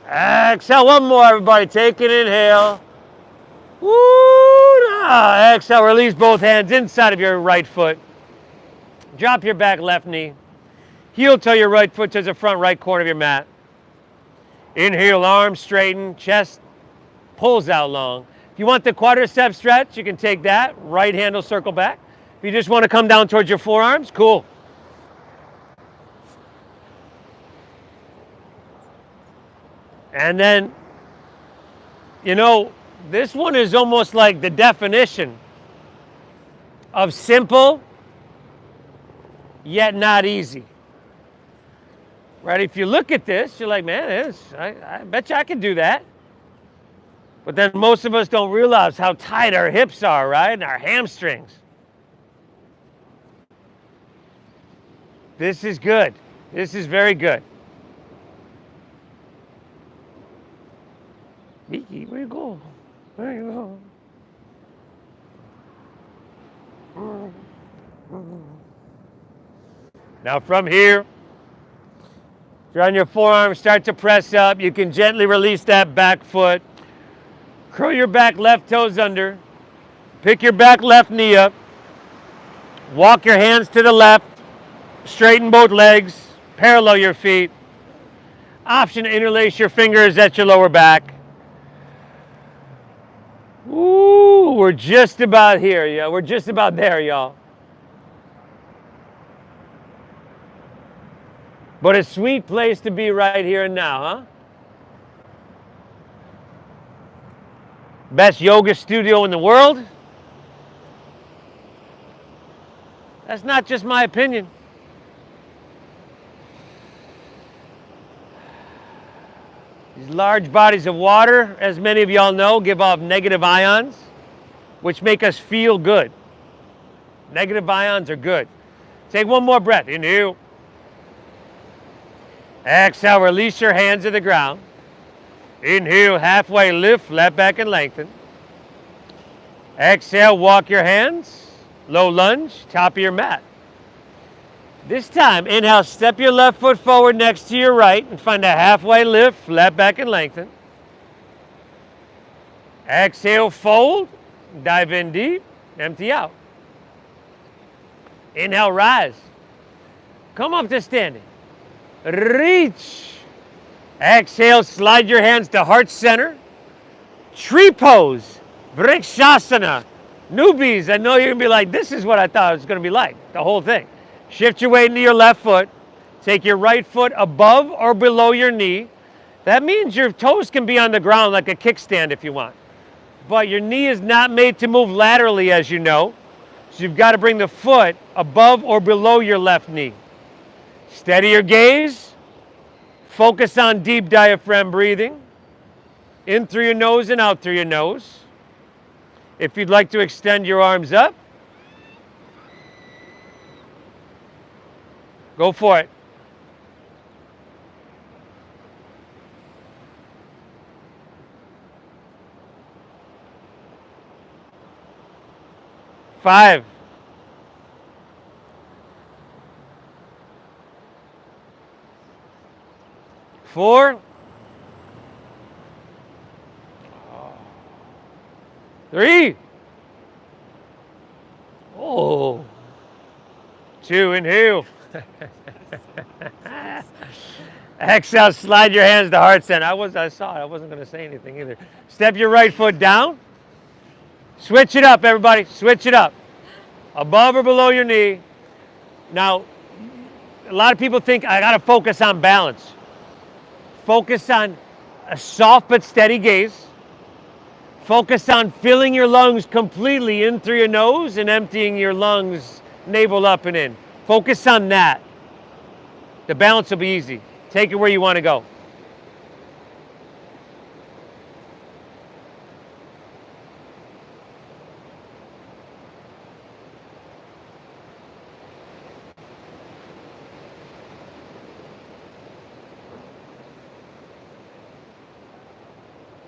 Exhale. One more, everybody. Take an inhale. Woo! Now, exhale. Release both hands inside of your right foot. Drop your back left knee. Heel toe your right foot to the front right corner of your mat. Inhale, arms straighten, chest pulls out long. If you want the quadricep stretch, you can take that. Right handle circle back. If you just want to come down towards your forearms, cool. And then, you know, this one is almost like the definition of simple, yet not easy. Right? If you look at this, you're like, man, I bet you I can do that. But then most of us don't realize how tight our hips are, right? And our hamstrings. This is good. This is very good. Miki, where you go? Where you go? Now from here, if you're on your forearm, start to press up. You can gently release that back foot. Curl your back left toes under. Pick your back left knee up. Walk your hands to the left. Straighten both legs. Parallel your feet. Option to interlace your fingers at your lower back. Ooh, we're just about here, y'all. We're just about there, y'all. But a sweet place to be right here and now, huh? Best yoga studio in the world? That's not just my opinion. These large bodies of water, as many of y'all know, give off negative ions, which make us feel good. Negative ions are good. Take one more breath. Inhale. Exhale, release your hands to the ground. Inhale, halfway lift, flat back and lengthen. Exhale, walk your hands. Low lunge, top of your mat. This time, inhale, step your left foot forward next to your right and find a halfway lift, flat back and lengthen. Exhale, fold, dive in deep, empty out. Inhale, rise. Come up to standing. Reach. Exhale, slide your hands to heart center. Tree pose, Vrikshasana. Newbies, I know you're gonna be like, this is what I thought it was gonna be like, the whole thing. Shift your weight into your left foot. Take your right foot above or below your knee. That means your toes can be on the ground like a kickstand if you want. But your knee is not made to move laterally, as you know. So you've got to bring the foot above or below your left knee. Steady your gaze. Focus on deep diaphragm breathing. In through your nose and out through your nose. If you'd like to extend your arms up, go for it. Five. Four. Three. Oh. Two, inhale. Exhale, slide your hands to heart center. I saw it. I wasn't going to say anything either. Step your right foot down. Switch it up, everybody. Switch it up. Above or below your knee. Now, a lot of people think I got to focus on balance. Focus on a soft but steady gaze. Focus on filling your lungs completely in through your nose and emptying your lungs navel up and in. Focus on that. The balance will be easy. Take it where you want to go.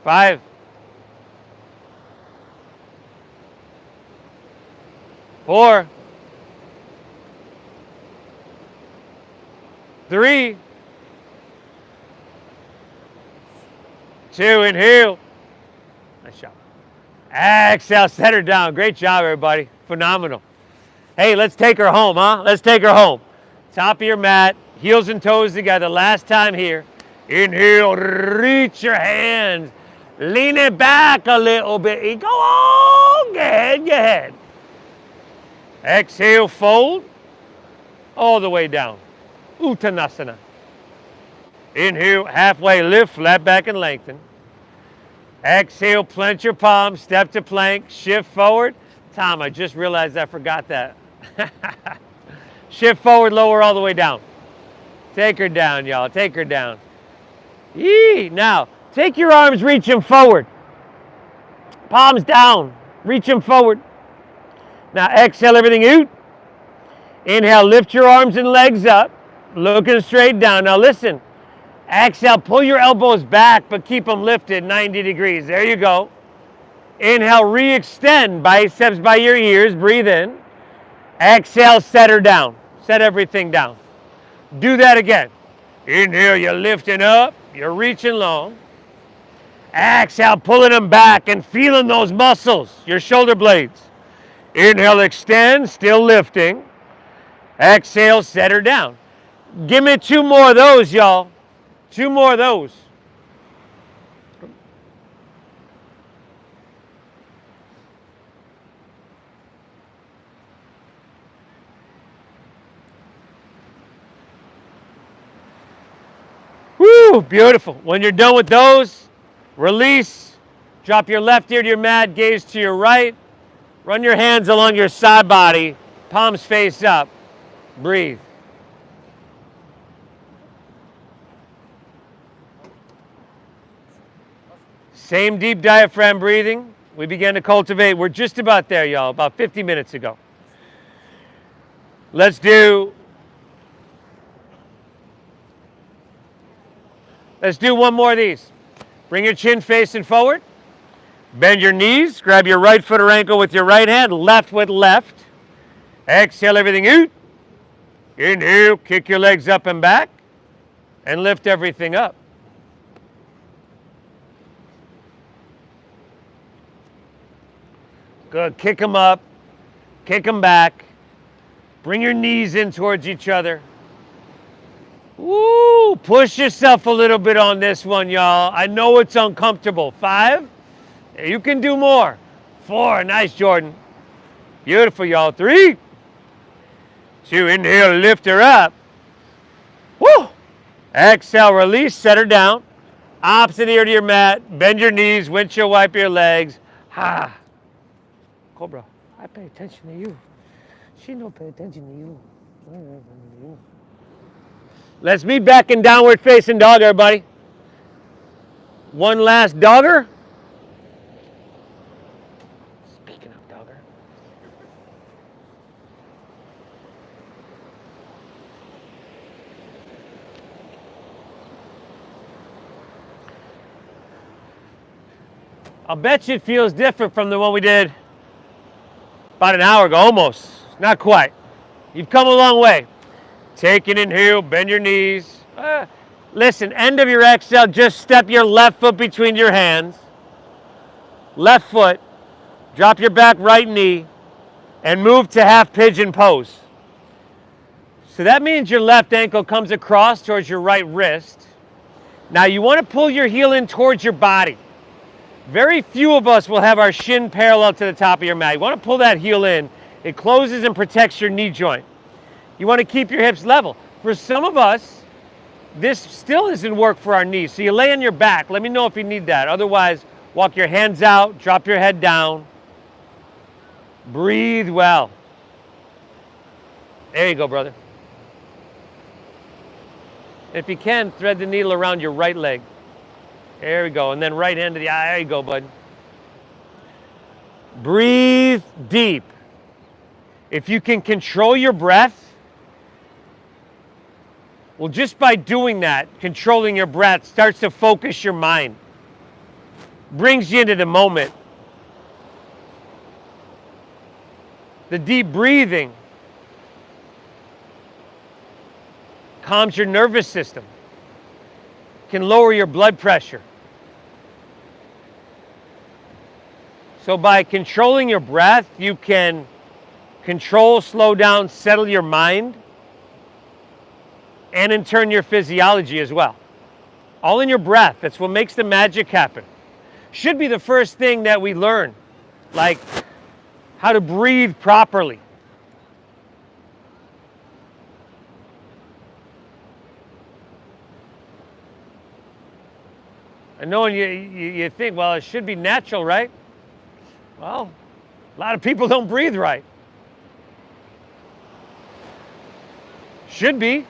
Five. Four. Three. Two, inhale. Nice job. Exhale, set her down. Great job, everybody. Phenomenal. Hey, let's take her home, huh? Let's take her home. Top of your mat, heels and toes together. Last time here. Inhale, reach your hands. Lean it back a little bit. Go on, go ahead. Exhale, fold. All the way down. Uttanasana. Inhale, halfway lift, flat back and lengthen. Exhale, plant your palms, step to plank, shift forward. Tom, I just realized I forgot that. Shift forward, lower all the way down. Take her down, y'all, take her down. Yee! Now, take your arms, reach them forward. Palms down, reach them forward. Now exhale everything out. Inhale, lift your arms and legs up, looking straight down. Now listen, exhale, pull your elbows back, but keep them lifted 90 degrees. There you go. Inhale, re-extend, biceps by your ears, breathe in. Exhale, set her down, set everything down. Do that again. Inhale, you're lifting up, you're reaching long. Exhale, pulling them back and feeling those muscles, your shoulder blades. Inhale, extend, still lifting. Exhale, set her down. Give me two more of those, y'all. Two more of those. Woo, beautiful. When you're done with those, release. Drop your left ear to your mat, gaze to your right. Run your hands along your side body, palms face up. Breathe. Same deep diaphragm breathing we began to cultivate. We're just about there, y'all, about 50 minutes ago. Let's do one more of these. Bring your chin facing forward. Bend your knees. Grab your right foot or ankle with your right hand. Left with left. Exhale everything out. Inhale. Kick your legs up and back. And lift everything up. Good. Kick them up. Kick them back. Bring your knees in towards each other. Woo! Push yourself a little bit on this one, y'all. I know it's uncomfortable. 5. You can do more. 4. Nice, Jordan. Beautiful, y'all. 3. 2. Inhale, lift her up. Woo! Exhale, release, set her down. Opposite ear to your mat. Bend your knees, windshield wipe your legs. Ha! Cobra, I pay attention to you. She don't pay attention to you. Let's meet back in downward facing dog, everybody. One last dogger. Speaking of dogger. I'll bet you it feels different from the one we did about an hour ago, almost. Not quite. You've come a long way. Take an inhale, bend your knees. Listen, end of your exhale, just step your left foot between your hands. Left foot, drop your back right knee, and move to half pigeon pose. So that means your left ankle comes across towards your right wrist. Now you want to pull your heel in towards your body. Very few of us will have our shin parallel to the top of your mat. You want to pull that heel in. It closes and protects your knee joint. You want to keep your hips level. For some of us, this still isn't work for our knees. So you lay on your back. Let me know if you need that. Otherwise, walk your hands out, drop your head down. Breathe well. There you go, brother. If you can, thread the needle around your right leg. There we go. And then right hand to the eye. There you go, bud. Breathe deep. If you can control your breath, well, just by doing that, controlling your breath starts to focus your mind. Brings you into the moment. The deep breathing calms your nervous system, can lower your blood pressure. So by controlling your breath, you can control, slow down, settle your mind, and in turn your physiology as well. All in your breath. That's what makes the magic happen. Should be the first thing that we learn, like how to breathe properly. I know you think, well, it should be natural, right? Well, a lot of people don't breathe right. Should be,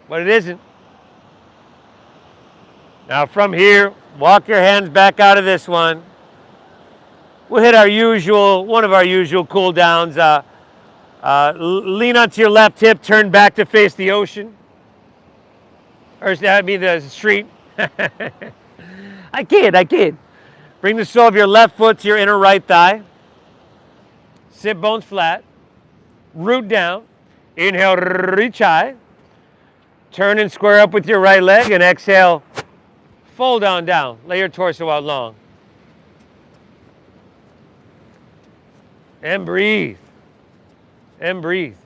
but it isn't. Now from here, walk your hands back out of this one. We'll hit one of our usual cool downs. Lean onto your left hip, turn back to face the ocean. Or that'd be the street. I kid. Bring the sole of your left foot to your inner right thigh. Sit bones flat. Root down. Inhale, reach high. Turn and square up with your right leg and exhale, fold on down. Lay your torso out long. And breathe. And breathe.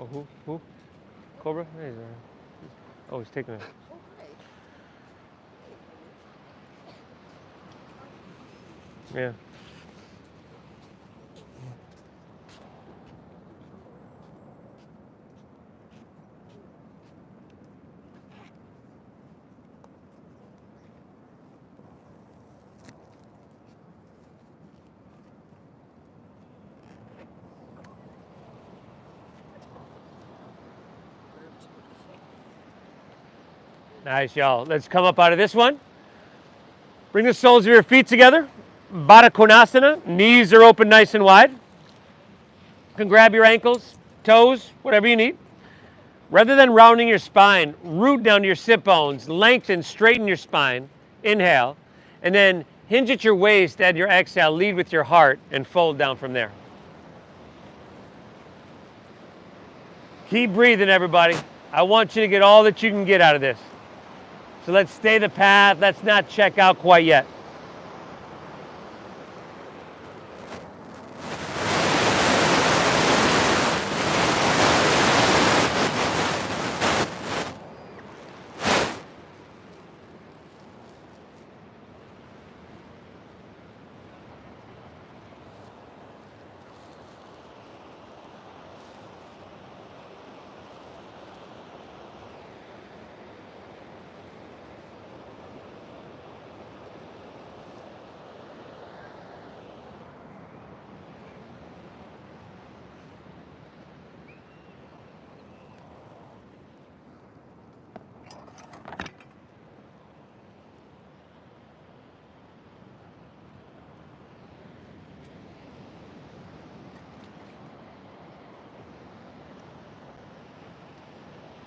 Oh, who? Cobra? Oh, he's taking it. Yeah. Nice, y'all. Let's come up out of this one. Bring the soles of your feet together. Baddha Konasana. Knees are open nice and wide. You can grab your ankles, toes, whatever you need. Rather than rounding your spine, root down to your sit bones, lengthen, straighten your spine. Inhale. And then hinge at your waist, add your exhale, lead with your heart, and fold down from there. Keep breathing, everybody. I want you to get all that you can get out of this. So let's stay the path. Let's not check out quite yet.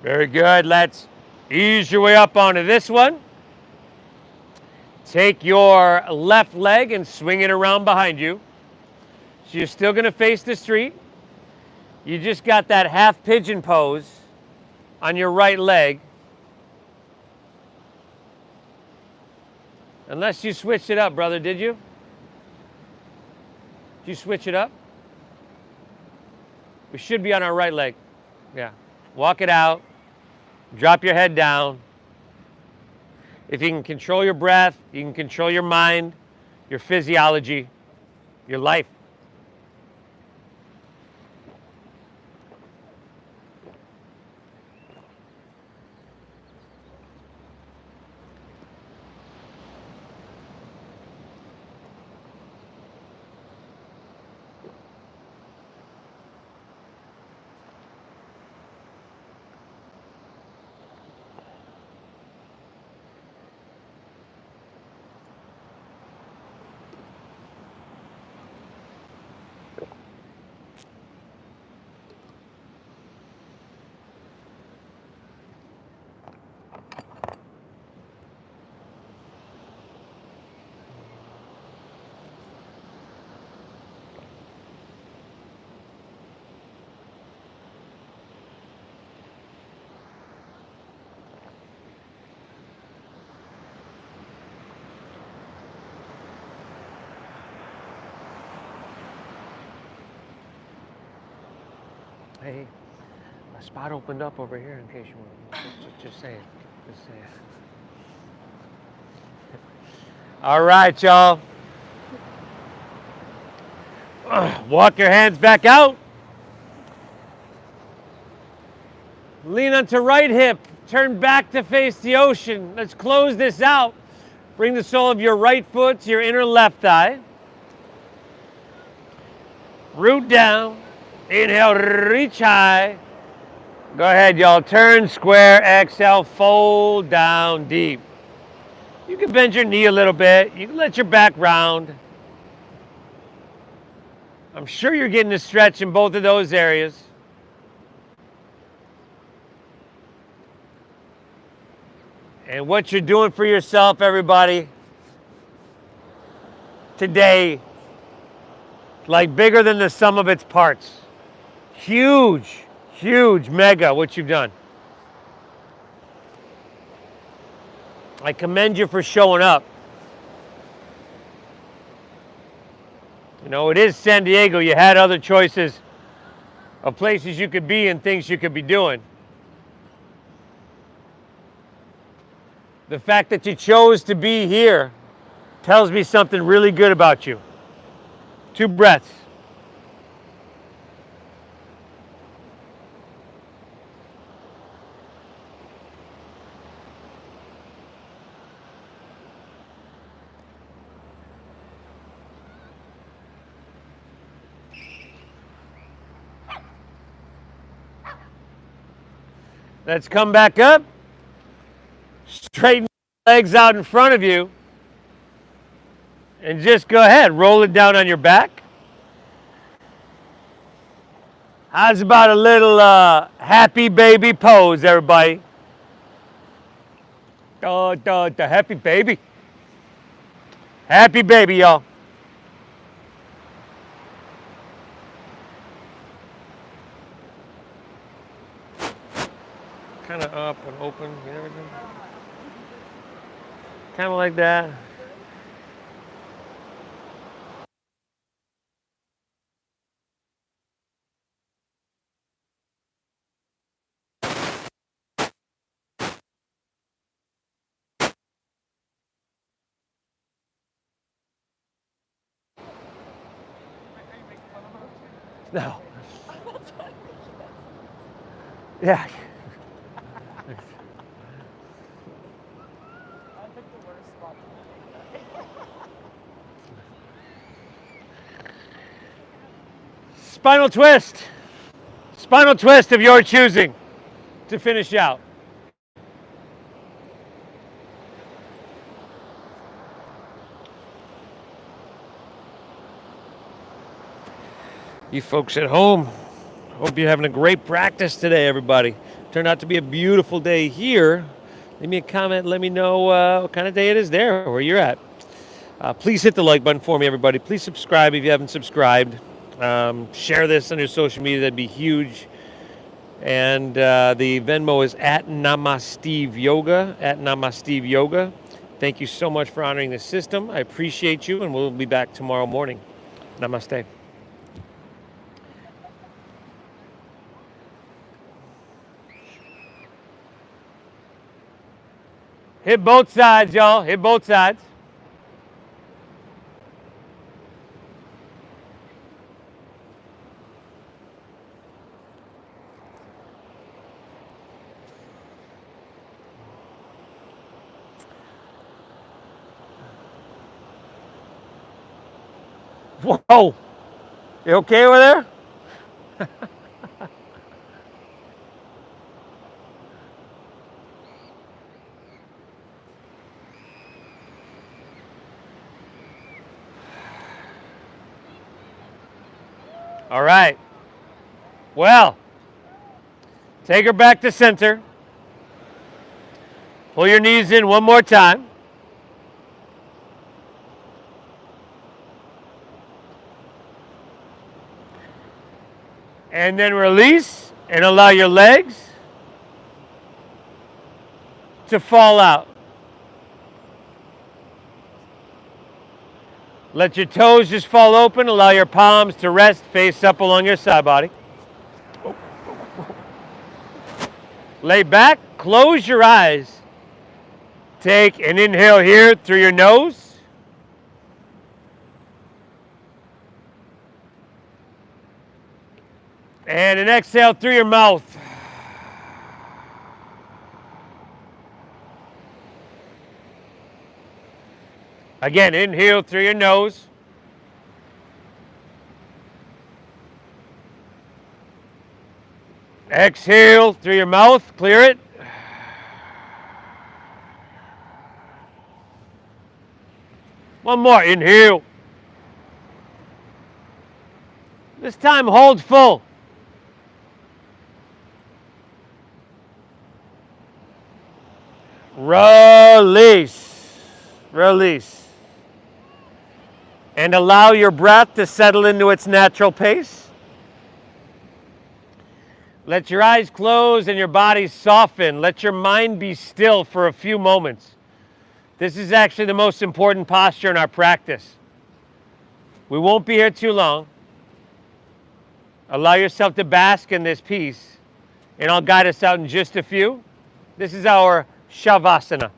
Very good. Let's ease your way up onto this one. Take your left leg and swing it around behind you. So you're still going to face the street. You just got that half pigeon pose on your right leg. Unless you switched it up, brother, did you? Did you switch it up? We should be on our right leg. Yeah. Walk it out. Drop your head down. If you can control your breath, you can control your mind, your physiology, your life. Hey, a spot opened up over here in case you want. Just saying. Just saying. All right, y'all. Walk your hands back out. Lean onto right hip. Turn back to face the ocean. Let's close this out. Bring the sole of your right foot to your inner left thigh. Root down. Inhale, reach high. Go ahead, y'all. Turn square, exhale, fold down deep. You can bend your knee a little bit. You can let your back round. I'm sure you're getting a stretch in both of those areas. And what you're doing for yourself, everybody, today, like bigger than the sum of its parts. Huge, huge, mega what you've done. I commend you for showing up. You know, it is San Diego. You had other choices of places you could be and things you could be doing. The fact that you chose to be here tells me something really good about you. 2 breaths. Let's come back up. Straighten the legs out in front of you. And just go ahead, roll it down on your back. How's about a little happy baby pose, everybody? The happy baby. Happy baby, y'all. Kind of up and open and everything. Kind of like that. No. Yeah. I picked the worst spot to make that. Spinal twist. Spinal twist of your choosing to finish out. You folks at home, hope you're having a great practice today, everybody. Turned out to be a beautiful day here. Leave me a comment, let me know what kind of day it is there, where you're at. Please hit the like button for me, everybody. Please subscribe if you haven't subscribed. Share this on your social media, that'd be huge. And the Venmo is at Namasteve Yoga, at Namasteve Yoga. Thank you so much for honoring the system. I appreciate you, and we'll be back tomorrow morning. Namaste. Hit both sides, y'all. Hit both sides. Whoa. You okay over there? All right. Well, take her back to center. Pull your knees in one more time. And then release and allow your legs to fall out. Let your toes just fall open. Allow your palms to rest face up along your side body. Lay back, close your eyes. Take an inhale here through your nose. And an exhale through your mouth. Again, inhale through your nose. Exhale through your mouth, clear it. One more, inhale. This time hold full. Release. Release. And allow your breath to settle into its natural pace. Let your eyes close and your body soften. Let your mind be still for a few moments. This is actually the most important posture in our practice. We won't be here too long. Allow yourself to bask in this peace, and I'll guide us out in just a few. This is our Shavasana.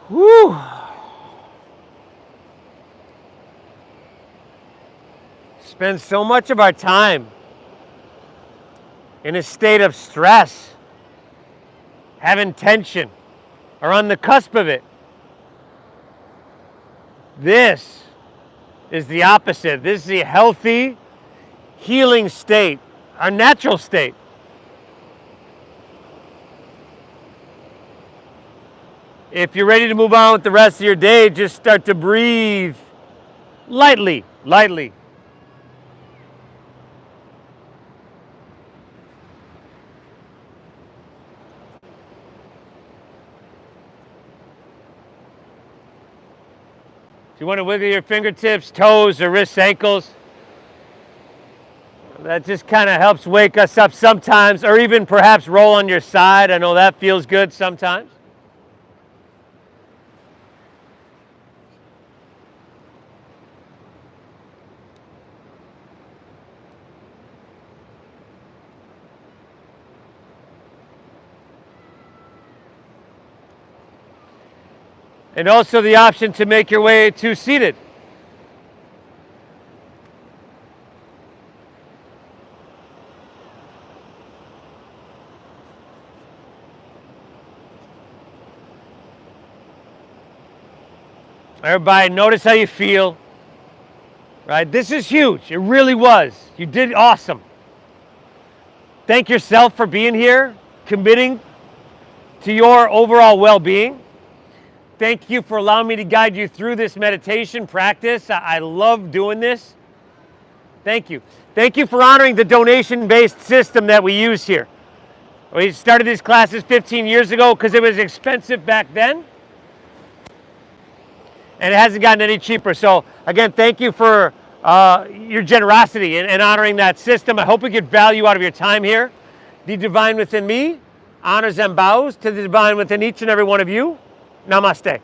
Whew. Spend so much of our time in a state of stress, having tension, or on the cusp of it. This is the opposite. This is the healthy, healing state, our natural state. If you're ready to move on with the rest of your day, just start to breathe lightly, lightly. If you want to wiggle your fingertips, toes, or wrists, ankles, that just kind of helps wake us up sometimes, or even perhaps roll on your side. I know that feels good sometimes. And also the option to make your way to seated. Everybody, notice how you feel. Right? This is huge. It really was. You did awesome. Thank yourself for being here, committing to your overall well-being. Thank you for allowing me to guide you through this meditation practice. I love doing this. Thank you. Thank you for honoring the donation-based system that we use here. We started these classes 15 years ago because it was expensive back then. And it hasn't gotten any cheaper. So again, thank you for your generosity and honoring that system. I hope you get value out of your time here. The divine within me honors and bows to the divine within each and every one of you. Namaste.